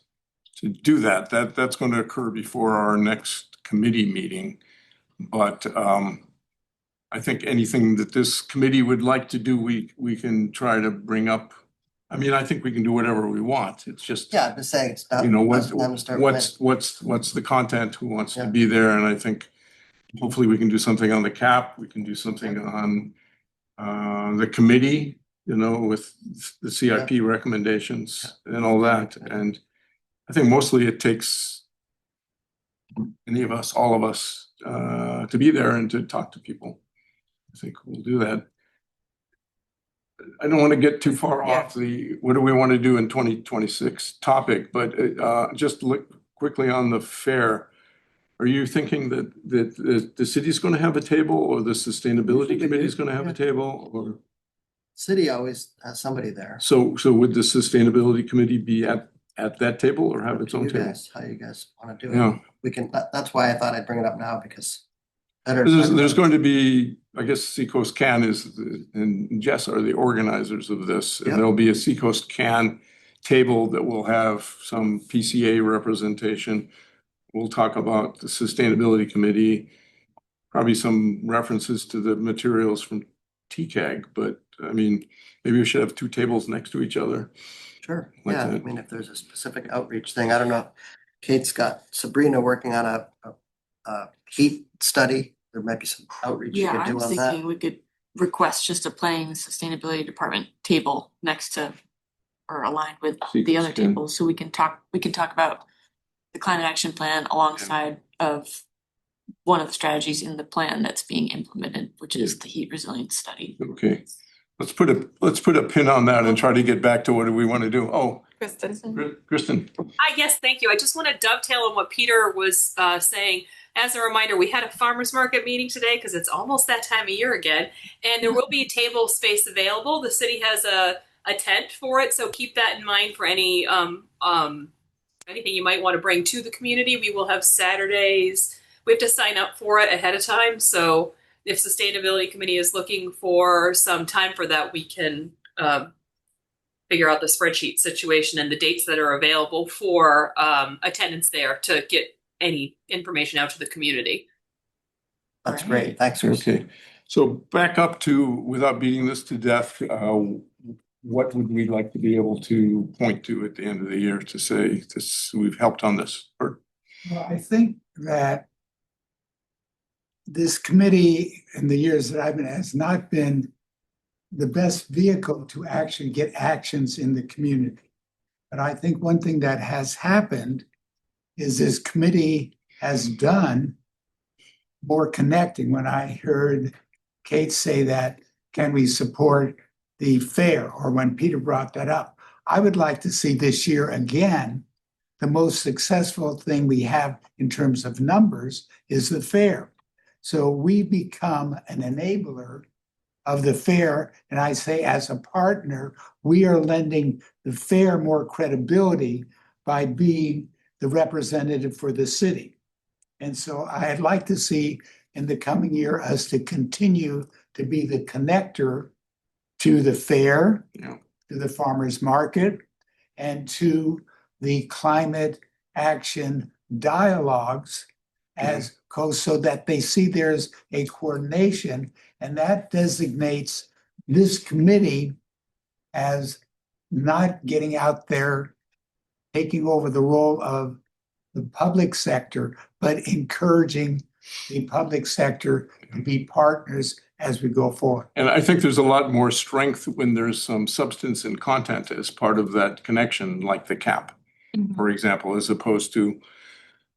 to do that. That's going to occur before our next committee meeting. But I think anything that this committee would like to do, we can try to bring up. I mean, I think we can do whatever we want. It's just, yeah, just saying it's not. what's the content, who wants to be there? And I think hopefully we can do something on the CAP. We can do something on the committee, with the CIP recommendations and all that. And I think mostly it takes any of us, all of us, to be there and to talk to people. I think we'll do that. I don't want to get too far off what do we want to do in 2026 topic, but just look quickly on the fair. Are you thinking that the city's going to have a table, or the sustainability committee is going to have a table, or? City always has somebody there. So would the sustainability committee be at that table or have its own table? How you guys want to do Yeah. it? We can, that's why I thought I'd bring it up now, because There's going to be, I guess Seacoast CAN and Jess are the organizers of this. And there'll be a Seacoast CAN table that will have some PCA representation. We'll talk about the sustainability committee, probably some references to the materials from TCAG, but I mean, maybe we should have two tables next to each other. Sure, Like yeah, I that. mean, if there's a specific outreach thing, I don't know. Kate's got Sabrina working on a heat study. There might be some outreach you Yeah, could I do was on that. thinking we could request just a planning sustainability department table next to or aligned with the other Sequence, yeah. tables, so we can talk about the climate action plan alongside of one of the strategies in the plan that's being implemented, which is the heat resilience study. Okay, let's put a pin on that and try to get back to what do we want to do. Oh, Kristen. Hi, yes, thank you. I just want to dovetail on what Peter was saying. As a reminder, we had a farmers market meeting today because it's almost that time of year again, and there will be table space available. The city has a a tent for it. So keep that in mind for any anything you might want to bring to the community. We will have Saturdays. We have to sign up for it ahead of time. So if Sustainability Committee is looking for some time for that, we can figure out the spreadsheet situation and the dates that are available for attendance there to get any information out to the community. That's great. Thanks, Chris. Okay, so back up to, without beating this to death, what would we like to be able to point to at the end of the year to say this, we've helped on this? Or Well, I think that this committee in the years that I've been has not been the best vehicle to actually get actions in the community. But I think one thing that has happened is this committee has done more connecting. When I heard Kate say that, can we support the fair, or when Peter brought that up, I would like to see this year again, the most successful thing we have in terms of numbers is the fair. So we become an enabler of the fair. And I say, as a partner, we are lending the fair more credibility by being the representative for the city. And so I'd like to see in the coming year us to continue to be the connector to the fair, to the farmers market, and to the climate action dialogues as so that they see there's a coordination, and that designates this committee as not getting out there, taking over the role of the public sector, but encouraging the public sector to be partners as we go forward. And I think there's a lot more strength when there's some substance and content as part of that connection, like the CAP, for example, as opposed to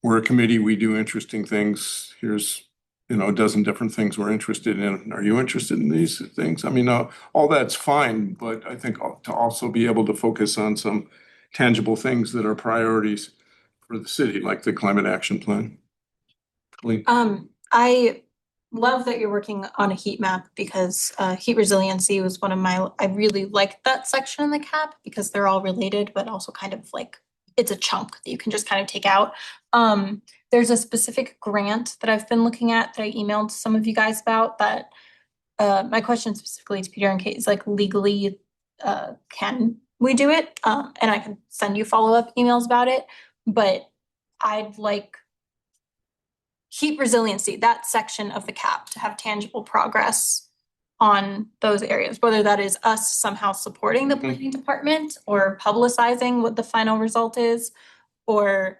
we're a committee, we do interesting things. Here's, a dozen different things we're interested in. Are you interested in these things? I mean, all that's fine, but I think to also be able to focus on some tangible things that are priorities for the city, like the climate action plan. Colleen? I love that you're working on a heat map because heat resiliency was one of I really liked that section in the CAP because they're all related, but also kind of like it's a chunk that you can just kind of take out. There's a specific grant that I've been looking at that I emailed some of you guys about that my question specifically to Peter and Kate is like legally can we do it? And I can send you follow-up emails about it, but I'd like heat resiliency, that section of the CAP, to have tangible progress on those areas, whether that is us somehow supporting the planning department or publicizing what the final result is, or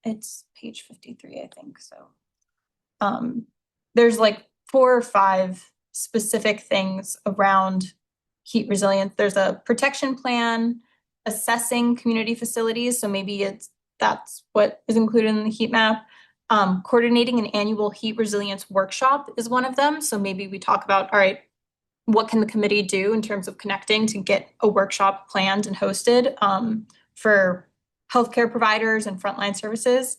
it's page 53, I think. So there's like 4 or 5 specific things around heat resilience. There's a protection plan, assessing community facilities. So maybe that's what is included in the heat map. Coordinating an annual heat resilience workshop is one of them. So maybe we talk about, all right, what can the committee do in terms of connecting to get a workshop planned and hosted for healthcare providers and frontline services,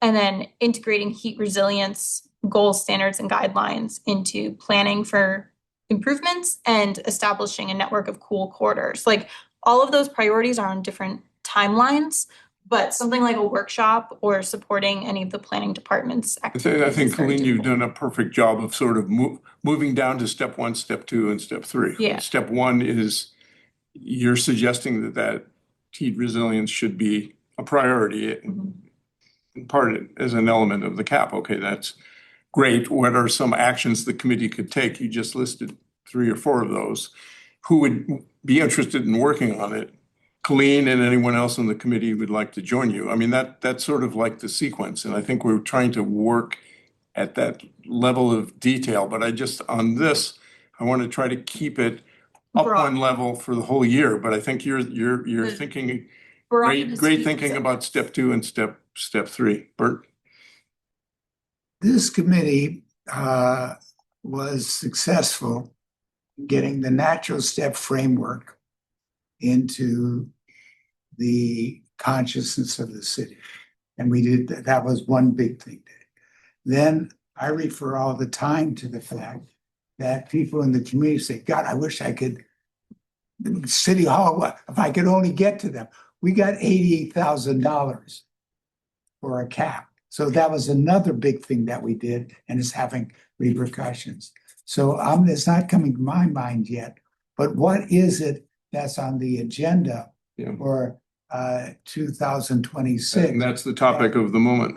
and then integrating heat resilience goals, standards, and guidelines into planning for improvements and establishing a network of cool corridors. Like all of those priorities are on different timelines, but something like a workshop or supporting any of the planning departments. I think, Colleen, you've done a perfect job of sort of moving down to step 1, step 2, and step 3. Yeah. Step 1 is you're suggesting that heat resilience should be a priority and part as an element of the CAP. Okay, that's great. What are some actions the committee could take? You just listed 3 or 4 of those. Who would be interested in working on it? Colleen and anyone else on the committee would like to join you. I mean, that's sort of like the sequence. And I think we're trying to work at that level of detail. But on this, I want to try to keep it up one level for the whole year. But I think you're thinking great thinking about step 2 and step 3. Bert? This committee was successful in getting the natural step framework into the consciousness of the city. And we did that. That was one big thing. Then I refer all the time to the fact that people in the community say, God, I wish I could City Hall, if I could only get to them, we got $88,000 for a cap. So that was another big thing that we did and is having repercussions. So it's not coming to my mind yet, but what is it that's on the agenda Yeah. for 2026? And that's the topic of the moment.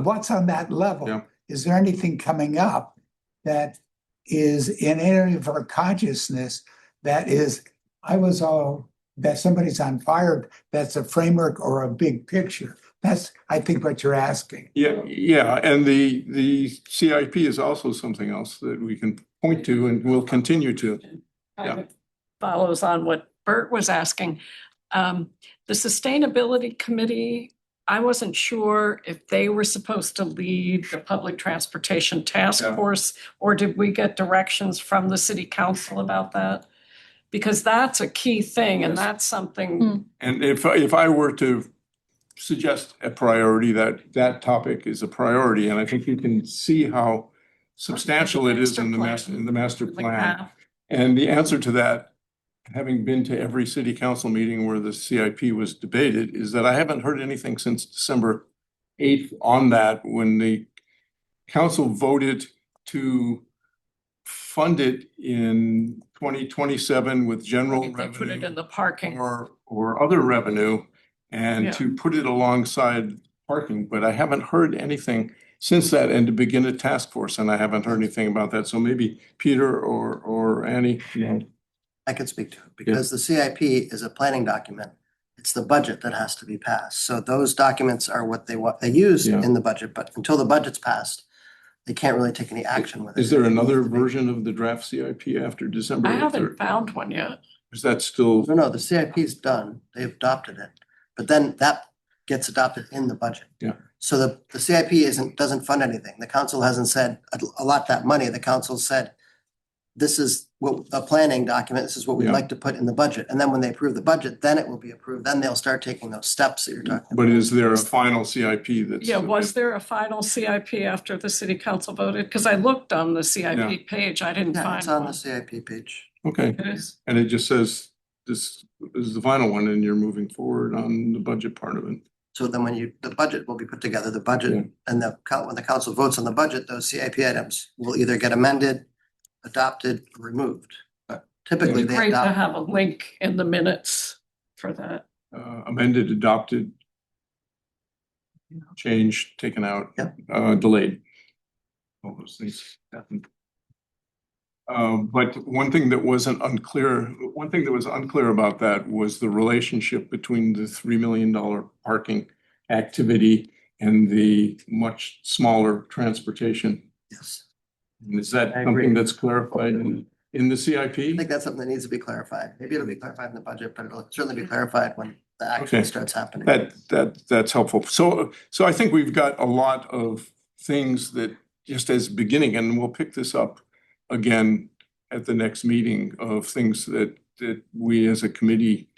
What's on that level? Yeah. Is there anything coming up that is in any area of our consciousness that somebody's on fire, that's a framework or a big picture? That's, I think, what you're asking. Yeah, and the CIP is also something else that we can point to and will continue to. Kind of follows on what Bert was asking. The Sustainability Committee, I wasn't sure if they were supposed to lead the Public Transportation Task Yeah. Force, or did we get directions from the city council about that? Because that's a key thing, and Yes. that's something. And if I were to suggest a priority, that topic is a priority, and I think you can see how substantial it is in the master like plan. that. And the answer to that, having been to every city council meeting where the CIP was debated, is that I haven't heard anything since December 8th on that, when the council voted to fund it in 2027 with general They put it revenue in the parking. or other revenue, and Yeah. to put it alongside parking. But I haven't heard anything since that, and to begin a task force, and I haven't heard anything about that. So maybe Peter or Annie. I can speak to it, because the CIP is a planning document. It's the budget that has to be passed. So those documents are what they use Yeah. in the budget, but until the budget's passed, they can't really take any action with it. Is there another version of the draft CIP after December I 8th? haven't found one yet. Is that still? No, the CIP is done. They've adopted it, but then that gets adopted in the budget. Yeah. So the CIP doesn't fund anything. The council hasn't said allot that money. The council said, this is what a planning document, this is what we'd Yeah. like to put in the budget. And then when they approve the budget, then it will be approved. Then they'll start taking those steps that you're talking about. But is there a final CIP that's? Yeah, was there a final CIP after the city council voted? Because I looked on the Yeah. CIP page, I didn't Yeah, find it's on the one. CIP page. Okay, It is. and it just says this is the final one and you're moving forward on the budget part of it. So then when the budget will be put together, the budget Yeah. and when the council votes on the budget, those CIP items will either get amended, adopted, or removed. But typically It'd be they great to adopt. have a link in the minutes for that. Amended, adopted, changed, taken out, Yep. delayed. All those things happen. But one thing that was unclear about that was the relationship between the $3 million parking activity and the much smaller transportation. Yes. And is that I agree. something that's clarified in the I CIP? think that's something that needs to be clarified. Maybe it'll be clarified in the budget, but it'll certainly be clarified when the action Okay. starts happening. That's helpful. So I think we've got a lot of things that just as beginning, and we'll pick this up again at the next meeting, of things that we as a committee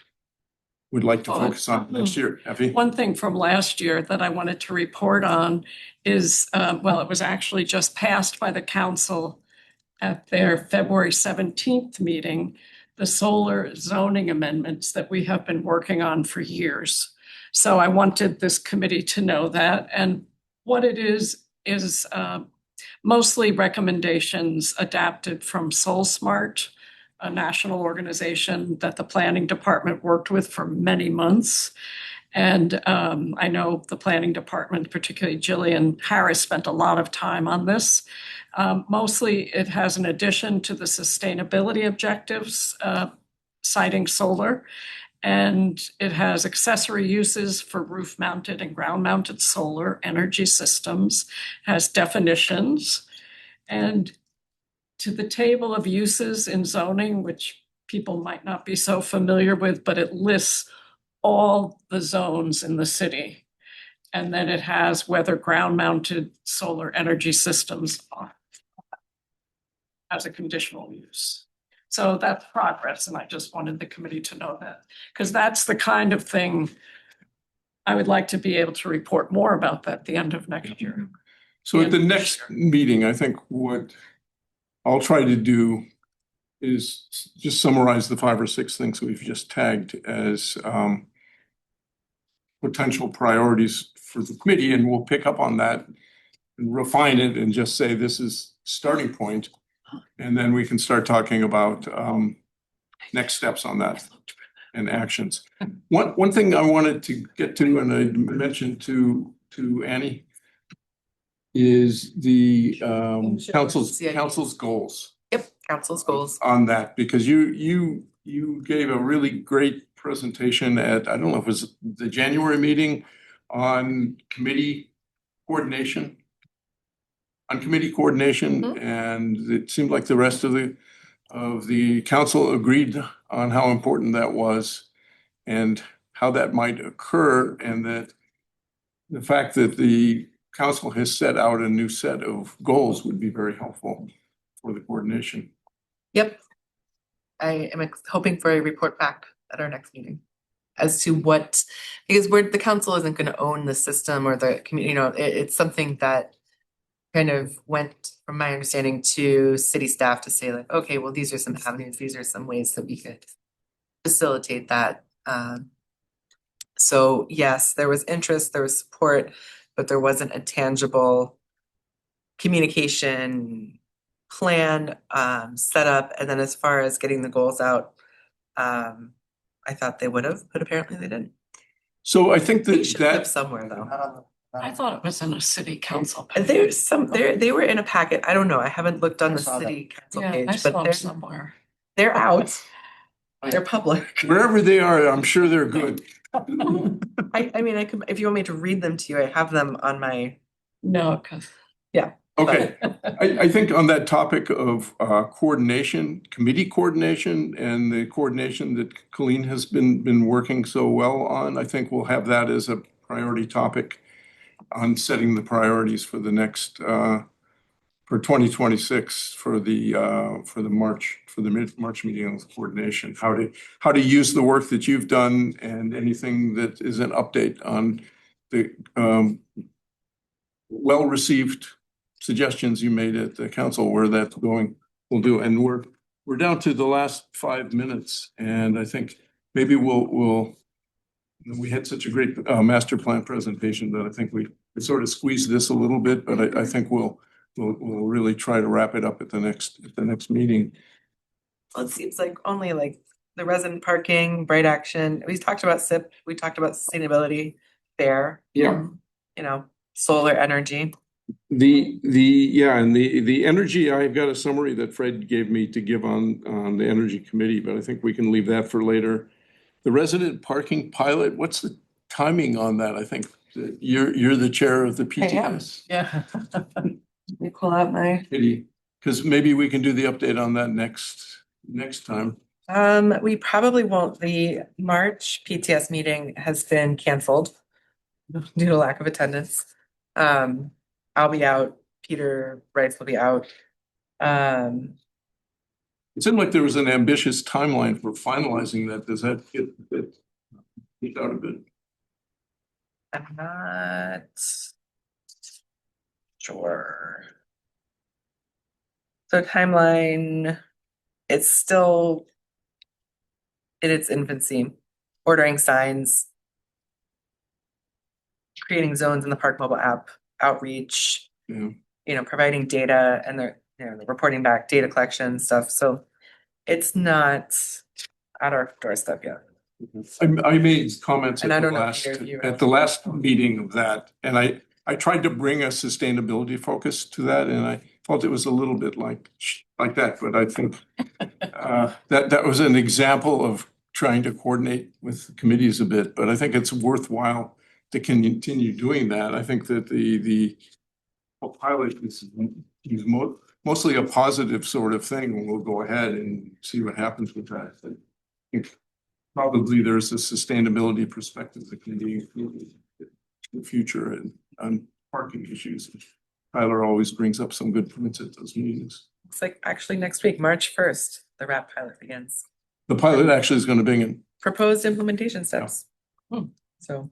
would like to Oh, focus on next year. Effie? One thing from last year that I wanted to report on is, well, it was actually just passed by the council at their February 17th meeting, the solar zoning amendments that we have been working on for years. So I wanted this committee to know that. And what it is mostly recommendations adapted from SoulSmart, a national organization that the planning department worked with for many months. And I know the planning department, particularly Jillian Harris, spent a lot of time on this. Mostly it has an addition to the sustainability objectives, citing solar. And it has accessory uses for roof-mounted and ground-mounted solar energy systems, has definitions. And to the table of uses in zoning, which people might not be so familiar with, but it lists all the zones in the city. And then it has whether ground-mounted solar energy systems are as a conditional use. So that's progress, and I just wanted the committee to know that, because that's the kind of thing I would like to be able to report more about that at the end of next year. So at the next meeting, I think what I'll try to do is just summarize the 5 or 6 things we've just tagged as potential priorities for the committee, and we'll pick up on that and refine it and just say this is starting point. And then we can start talking about next steps on that and actions. One thing I wanted to get to, and I mentioned to Annie, is the council's goals Yep, council's goals. on that, because you gave a really great presentation at, I don't know if it was the January meeting on committee coordination. And it seemed like the rest of the council agreed on how important that was and how that might occur, and that the fact that the council has set out a new set of goals would be very helpful for the coordination. Yep. I am hoping for a report back at our next meeting as to what, because the council isn't going to own the system or the community, it's something that kind of went, from my understanding, to city staff to say like, okay, well, these are some avenues, these are some ways that we could facilitate that. So yes, there was interest, there was support, but there wasn't a tangible communication plan set up. And then as far as getting the goals out, I thought they would have, but apparently they didn't. So I think They that should have that somewhere though. I thought it was in a city council. They were in a packet. I don't know. I haven't looked on I the saw city council Yeah, I page, saw but them they're somewhere. out. They're public. wherever they are, I'm sure they're good. I mean, I could, if you want me to read them to you, I have them on my, No, because Okay, I think on that topic of coordination, committee coordination, and the coordination that Colleen has been working so well on, I think we'll have that as a priority topic on setting the priorities for the next for 2026 for the March meeting on coordination. How to use the work that you've done, and anything that is an update on the well-received suggestions you made at the council, where that's going, we'll do. And we're down to the last 5 minutes, and I think maybe we had such a great master plan presentation that I think we sort of squeezed this a little bit, but I think we'll really try to wrap it up at the next meeting. well, it seems like only like the resident parking, Bright Action. We talked about SIP, we talked about sustainability there. Yeah. Solar energy. The energy, I've got a summary that Fred gave me to give on the energy committee, but I think we can leave that for later. The resident parking pilot, what's the timing on that? I think that you're the chair of the PTS. Yeah. Let me pull out my. Because maybe we can do the update on that next time. We probably won't. The March PTS meeting has been canceled due to lack of attendance. I'll be out, Peter Rice will be out. It seemed like there was an ambitious timeline for finalizing that. Does that get out a bit? I'm not sure. So timeline, it's still in its infancy, ordering signs, creating zones in the Park Mobile app, outreach, providing data, and they're reporting back data collection stuff. So it's not at our doorstep yet. I made comments And I at the don't know if last, either of you at the last meeting of that, and I tried to bring a sustainability focus to that, and I felt it was a little bit like that, but I think that was an example of trying to coordinate with committees a bit, but I think it's worthwhile to continue doing that. I think that the pilot is mostly a positive sort of thing, and we'll go ahead and see what happens with that. I think probably there's a sustainability perspective that can be included in the future and on parking issues. Tyler always brings up some good points at those meetings. It's like actually next week, March 1st, the RAP pilot begins. The pilot actually is going to bring in. Proposed implementation steps. So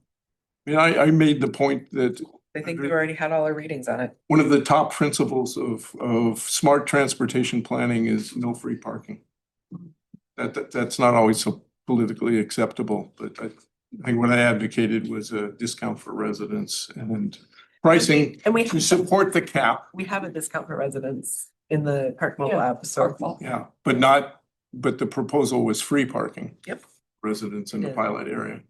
I mean, I made the point that I think we've already had all our readings on it. one of the top principles of smart transportation planning is no free parking. that's not always so politically acceptable, but I think what I advocated was a discount for residents and pricing And we to support the cap. we have a discount for residents in the Park Mobile Yeah, app, so. Yeah, but the proposal was free parking. Yep. Residents in the Yeah. pilot area.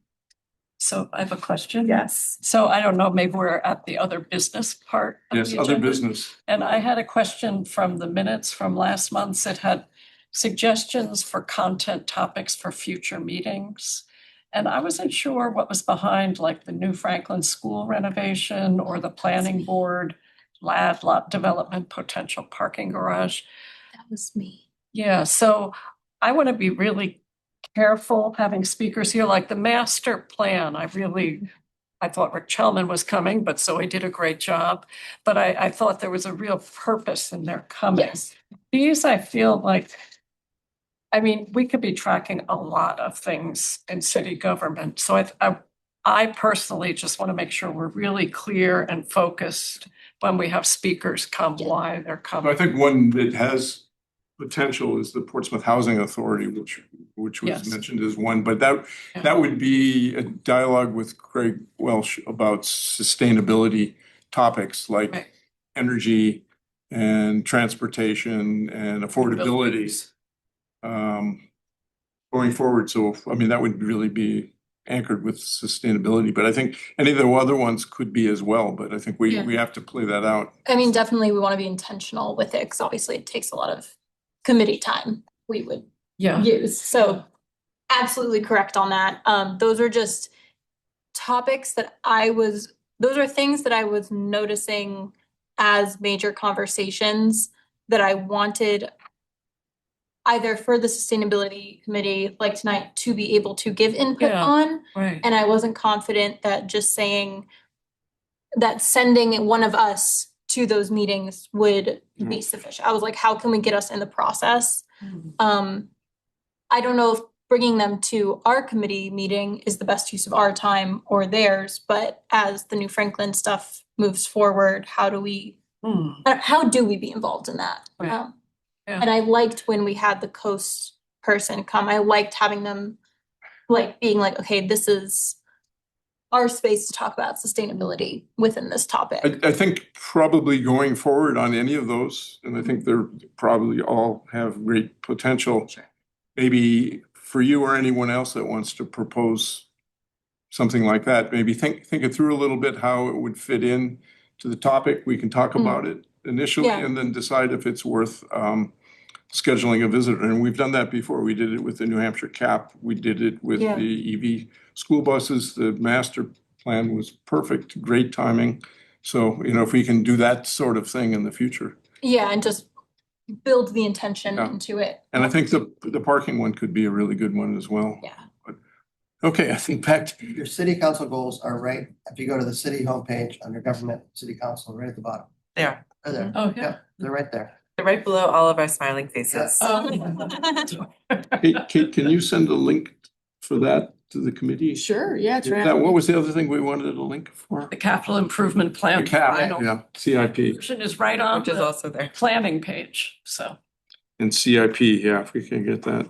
So I have a question. Yes. So I don't know, maybe we're at the other business part of Yes, the other agenda. business. And I had a question from the minutes from last month. It had suggestions for content topics for future meetings. And I wasn't sure what was behind, like the new Franklin School renovation or the planning board, lot development, potential parking garage. That was me. Yeah, so I want to be really careful having speakers here, like the master plan. I thought Rick Chelman was coming, but Zoe did a great job. But I thought there was a real purpose in their coming. Yes. These, I feel like, I mean, we could be tracking a lot of things in city government. So I personally just want to make sure we're really clear and focused when we have speakers come, why they're I coming. think one that has potential is the Portsmouth Housing Authority, which was Yes. mentioned as one, but that Yeah. would be a dialogue with Craig Welsh about sustainability topics like Right. energy and transportation and affordability. Going forward, so I mean, that would really be anchored with sustainability, but I think any of the other ones could be as well, but I think Yeah. we have to play that out. I mean, definitely we want to be intentional with it because obviously it takes a lot of committee time we would Yeah. use. So absolutely correct on that. Those are just topics that those are things that I was noticing as major conversations that I wanted either for the sustainability committee, like tonight, to be able to give input Yeah. on. Right. And I wasn't confident that just saying that sending one of us to those meetings would be sufficient. I was like, how can we get us in the process? I don't know if bringing them to our committee meeting is the best use of our time or theirs, but as the New Franklin stuff moves forward, how do we be involved in that? Right. Yeah. And I liked when we had the coast person come. I liked having them like being like, okay, this is our space to talk about sustainability within this topic. I think probably going forward on any of those, and I think they're probably all have great potential. Sure. Maybe for you or anyone else that wants to propose something like that, maybe think it through a little bit, how it would fit in to the topic. We can talk about it initially Yeah. and then decide if it's worth scheduling a visitor. And we've done that before. We did it with the New Hampshire CAP. We did it with Yeah. the EV school buses. The master plan was perfect, great timing. So, if we can do that sort of thing in the future. Yeah, and just build the intention Yeah. into it. And I think the parking one could be a really good one as well. Yeah. But, okay, I think back to, Your city council goals are right, if you go to the city homepage under government, city council, right at the bottom. There, They're there. Oh, yeah. They're right there. they're right below all of our smiling faces. Kate, can you send a link for that to the committee? Sure, yeah, it's right. That, what was the other thing we wanted a link for? The capital improvement plan. The CAP, final yeah, CIP version is right on Which is the also there. planning page, so. and CIP, yeah, if we can get that.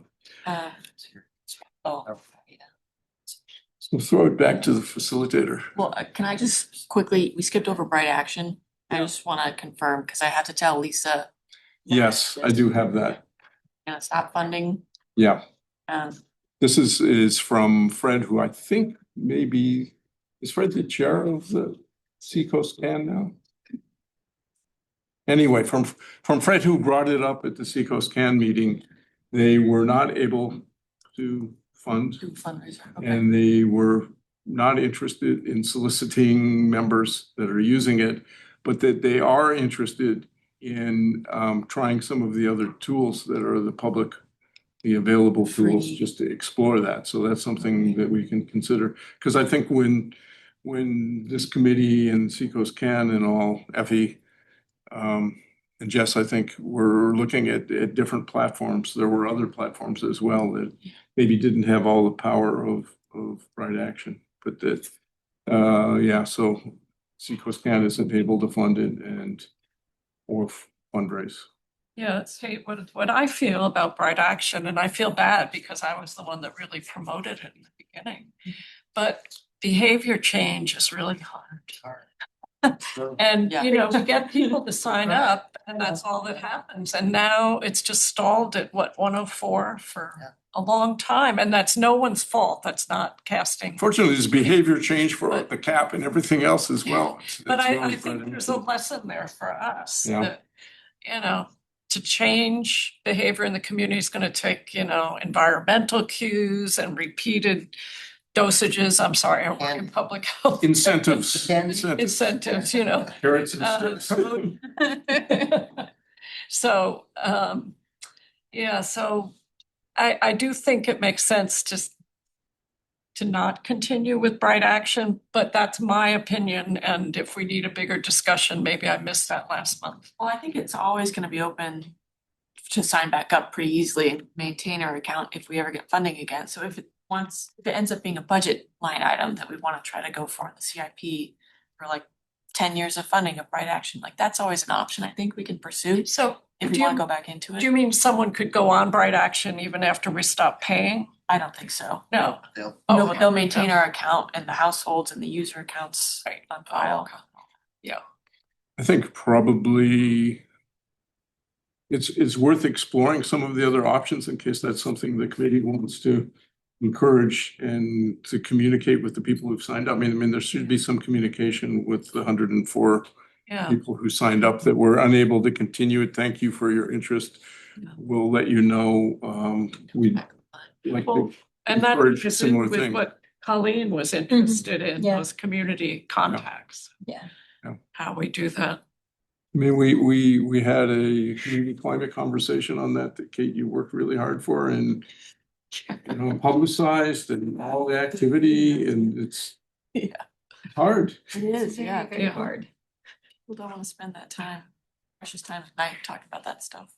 Oh, yeah. So throw it back to the facilitator. Well, can I just quickly, we skipped over Bright Action. I just want to confirm, because I had to tell Lisa. Yes, I do have that. Gonna stop funding. Yeah, Um, this is from Fred, who I think maybe, is Fred the chair of the Seacoast CAN now? Anyway, from Fred, who brought it up at the Seacoast CAN meeting, they were not able to fund. do fundraiser. Okay. And they were not interested in soliciting members that are using it, but that they are interested in trying some of the other tools that are the available tools, Free. just to explore that. So that's something that we can consider. Because I think when this committee and Seacoast CAN and all, Effie, and Jess, I think we're looking at different platforms. There were other platforms as well that maybe didn't have all the power of Bright Action, but that, yeah, so Seacoast CAN isn't able to fund it or fundraise. Yeah, see, what I feel about Bright Action, and I feel bad because I was the one that really promoted it in the beginning. But behavior change is really hard. And, Yeah. you know, we get people to sign up and that's all that happens. And now it's just stalled at what, 104 for a long time. And that's no one's fault. That's not casting. Fortunately, there's behavior change for the cap and everything else as well. But It's I really think fun. there's a lesson there for us Yeah. that, you know, to change behavior in the community is going to take, you know, environmental cues and repeated dosages. I'm sorry, I work in public health. Incentives. Incentives, you know. Carrots and sticks. So, yeah, so I do think it makes sense to not continue with Bright Action, but that's my opinion. And if we need a bigger discussion, maybe I missed that last month. Well, I think it's always gonna be open to sign back up pretty easily and maintain our account if we ever get funding again. So if it ends up being a budget line item that we wanna try to go for in the CIP for like 10 years of funding of Bright Action, like that's always an option I think we can pursue So if do we you- wanna go back into do it. you mean someone could go on Bright Action even after we stop paying? I don't think so. No. They'll- No, Okay. but they'll maintain our account and the households and the user accounts on file. I think probably it's worth exploring some of the other options in case that's something the committee wants to encourage and to communicate with the people who've signed up. I mean, there should be some communication with the 104 Yeah. people who signed up that were unable to continue it. Thank you for your interest. We'll let you know. We'd like Well, to And that encourage is similar with things. what Colleen was interested in, Yeah. was community contacts. Yeah. Yeah. How we do that. I mean, we had a community climate conversation on that Kate, you worked really hard for and, you know, publicized and all the activity and it's hard. It is, yeah. very hard. People don't wanna spend that time, precious time at night talking about that stuff.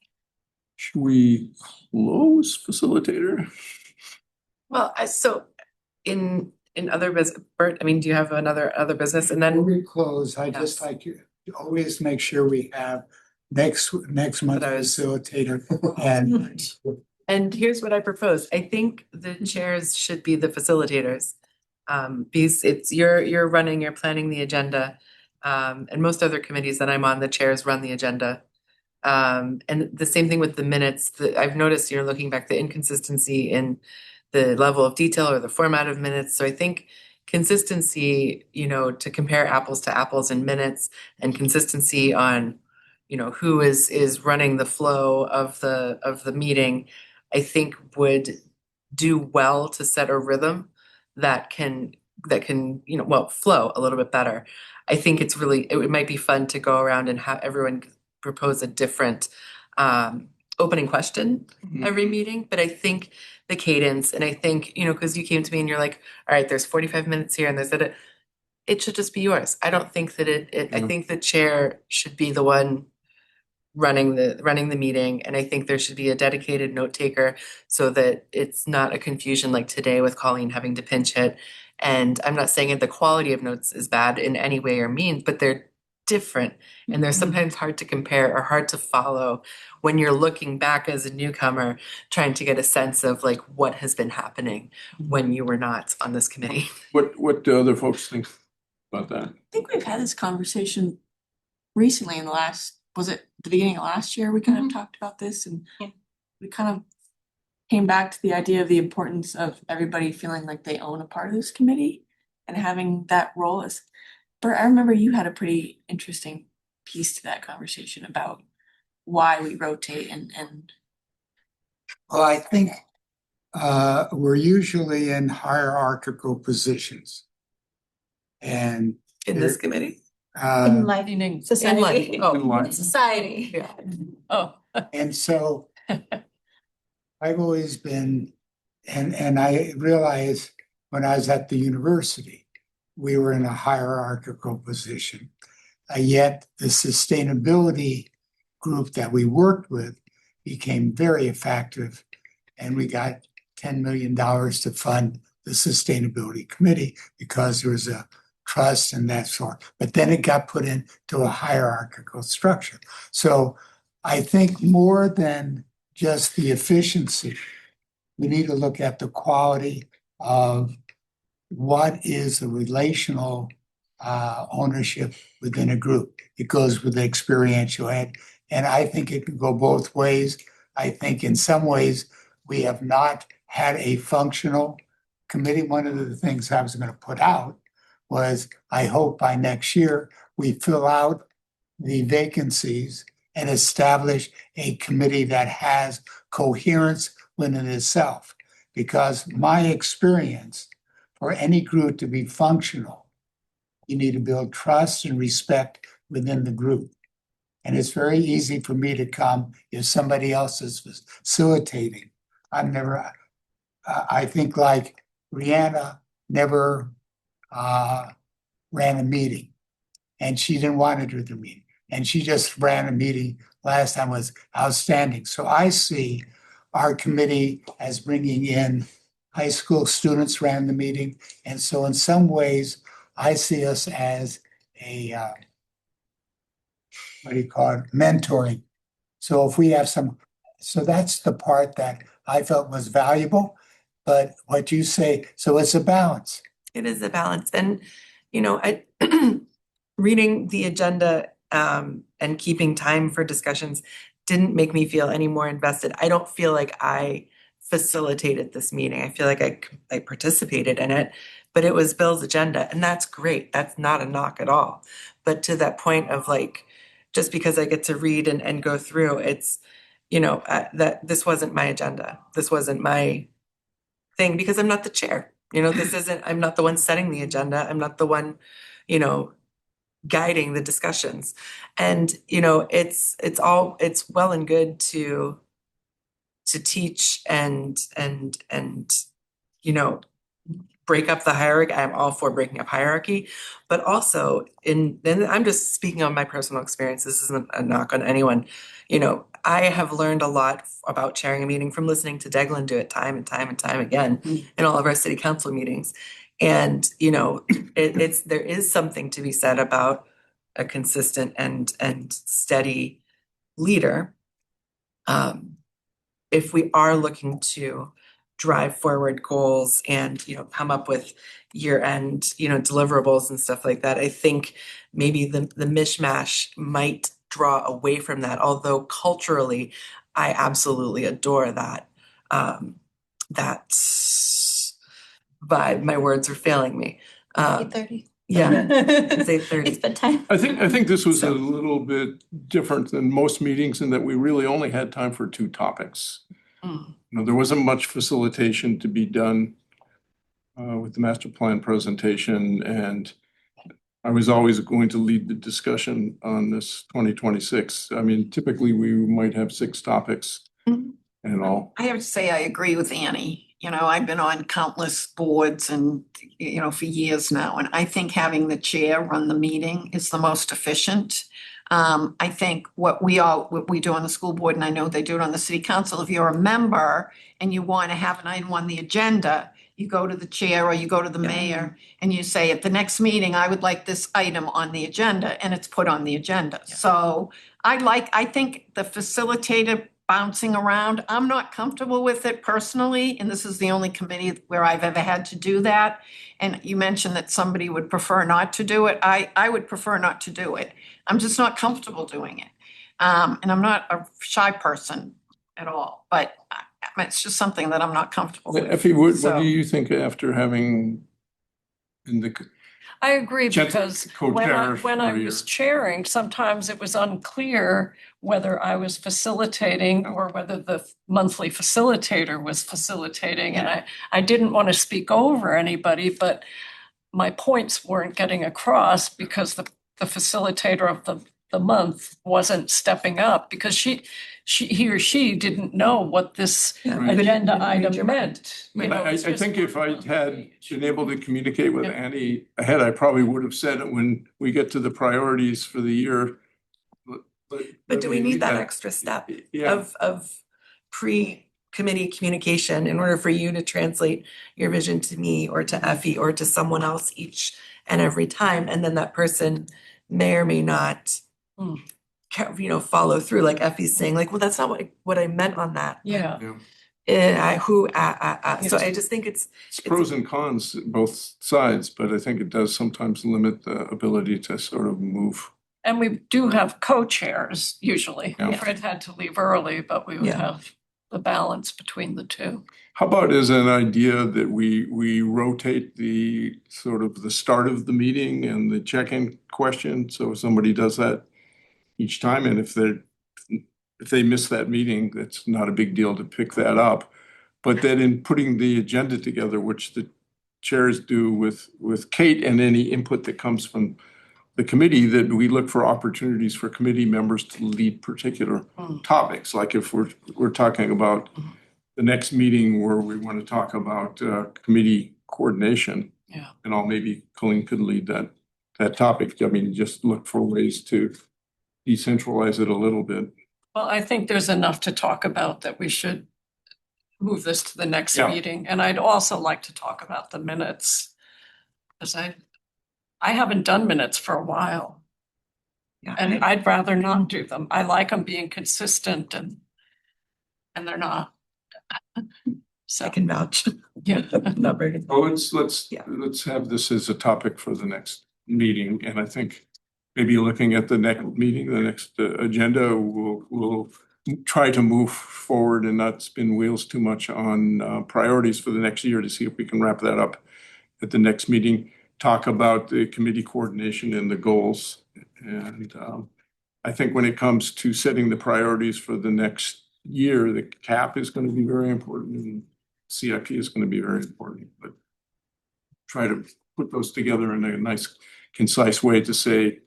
Should we close facilitator? Well, so in other business, Bert, I mean, do you have other business? And Before then, we close, I just Yes. like you to always make sure we have next month's But I was- facilitator and and here's what I propose. I think the chairs should be the facilitators. Because you're planning the agenda. And most other committees that I'm on, the chairs run the agenda. And the same thing with the minutes, I've noticed, you're looking back, the inconsistency in the level of detail or the format of minutes. So I think consistency, you know, to compare apples to apples in minutes and consistency on, you know, who is running the flow of the meeting, I think would do well to set a rhythm that can, you know, well, flow a little bit better. I think it might be fun to go around and have everyone propose a different opening question every meeting, but I think the cadence, and I think, you know, because you came to me and you're like, all right, there's 45 minutes here and there's that, it should just be yours. I don't think that I think the chair should be the one running the meeting, and I think there should be a dedicated note taker so that it's not a confusion like today with Colleen having to pinch hit. And I'm not saying that the quality of notes is bad in any way or means, but they're different and they're sometimes hard to compare or hard to follow when you're looking back as a newcomer trying to get a sense of like what has been happening when you were not on this committee. What do other folks think about that? I think we've had this conversation recently in was it the beginning of last year? We kind of talked about this and Yeah. we kind of came back to the idea of the importance of everybody feeling like they own a part of this committee and having that role as, Bert, I remember you had a pretty interesting piece to that conversation about why we rotate and well, I think we're usually in hierarchical positions. And In this committee? In life, Meaning- society. Oh, In line. In society. yeah. Oh, And so I've always been, and I realized when I was at the university, we were in a hierarchical position. Yet the sustainability group that we worked with became very effective, and we got $10 million to fund the sustainability committee because there was a trust and that sort. But then it got put into a hierarchical structure. So I think more than just the efficiency, we need to look at the quality of what is the relational ownership within a group. It goes with the experiential ed, and I think it can go both ways. I think in some ways we have not had a functional committee. One of the things I was going to put out was I hope by next year we fill out the vacancies and establish a committee that has coherence within itself. Because my experience, for any group to be functional, you need to build trust and respect within the group. And it's very easy for me to come if somebody else is facilitating. I think like Rihanna never ran a meeting, and she didn't want to do the meeting. And she just ran a meeting last time, was outstanding. So I see our committee as bringing in high school students ran the meeting. And so in some ways, I see us as a, mentoring. So if we have so that's the part that I felt was valuable. But what you say, so it's a balance. It is a balance. And, I reading the agenda and keeping time for discussions didn't make me feel any more invested. I don't feel like I facilitated this meeting. I feel like I participated in it, but it was Bill's agenda, and that's great. That's not a knock at all. But to that point of like, just because I get to read and go through, it's, that this wasn't my agenda. This wasn't my thing because I'm not the chair. I'm not the one setting the agenda. I'm not the one, guiding the discussions. And, it's well and good to teach and break up the hierarchy. I'm all for breaking up hierarchy, but also then I'm just speaking on my personal experience. This isn't a knock on anyone. I have learned a lot about chairing a meeting from listening to Declan do it time and time and time again in all of our city council meetings. And, there is something to be said about a consistent and steady leader. If we are looking to drive forward goals and, come up with year-end, deliverables and stuff like that, I think maybe the mishmash might draw away from that. Although culturally, I absolutely adore that. That vibe. My words are failing me. 8:30. Yeah, it's 8:30. It's bedtime. I think this was a little bit different than most meetings in that we really only had time for 2 topics. There wasn't much facilitation to be done with the master plan presentation, and I was always going to lead the discussion on this 2026. I mean, typically we might have 6 topics and all. I have to say, I agree with Annie. I've been on countless boards and, for years now, and I think having the chair run the meeting is the most efficient. I think what we do on the school board, and I know they do it on the city council, if you're a member and you want to have an item on the agenda, you go to the chair or you go to the mayor and you say, at the next meeting, I would like this item on the agenda, and it's put on the agenda. So I think the facilitator bouncing around, I'm not comfortable with it personally, and this is the only committee where I've ever had to do that. And you mentioned that somebody would prefer not to do it. I would prefer not to do it. I'm just not comfortable doing it. And I'm not a shy person at all, but it's just something that I'm not comfortable with. Effie, what So- do you think after having in the I agree Jen- because co-chair when I for was chairing, sometimes it was unclear whether I was facilitating or whether the monthly facilitator was facilitating. And I didn't want to speak over anybody, but my points weren't getting across because the facilitator of the month wasn't stepping up because he or she didn't know what this Right. agenda Couldn't read your item meant. You know, I it's just- think if I had been able to communicate with Annie ahead, I probably would have said it when we get to the priorities for the year. But do we need that extra step Yeah, of pre-committee communication in order for you to translate your vision to me or to Effie or to someone else each and every time? And then that person may or may not follow through, like Effie's saying, like, well, that's not what I meant on that. Yeah. So I just think It's pros and cons, both sides, but I think it does sometimes limit the ability to sort of move. And we do have co-chairs usually. Yeah. Fred had to leave early, but we would Yeah. have the balance between the two. How about as an idea that we rotate the sort of the start of the meeting and the check-in question, so somebody does that each time, and if they miss that meeting, that's not a big deal to pick that up. But then in putting the agenda together, which the chairs do with Kate and any input that comes from the committee, that we look for opportunities for committee members to lead particular topics. Like if we're talking about the next meeting where we want to talk about committee coordination. Yeah. And maybe Colleen could lead that topic. I mean, just look for ways to decentralize it a little bit. Well, I think there's enough to talk about that we should move this to the next Yeah. meeting. And I'd also like to talk about the minutes. Because I haven't done minutes for a while. Yeah. And I'd rather not do them. I like them being consistent and they're not. So I can vouch. yeah. Not very good. Well, let's Yeah. have this as a topic for the next meeting, and I think maybe looking at the next meeting, the next agenda, we'll try to move forward and not spin wheels too much on priorities for the next year to see if we can wrap that up at the next meeting. Talk about the committee coordination and the goals, and I think when it comes to setting the priorities for the next year, the CAP is going to be very important and CIP is going to be very important, but try to put those together in a nice, concise way to say,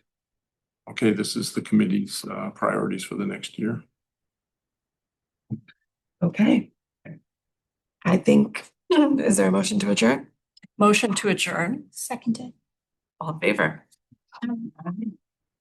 okay, this is the committee's priorities for the next year. Okay. I think, is there a motion to adjourn? Motion to adjourn. Seconded. All in favor?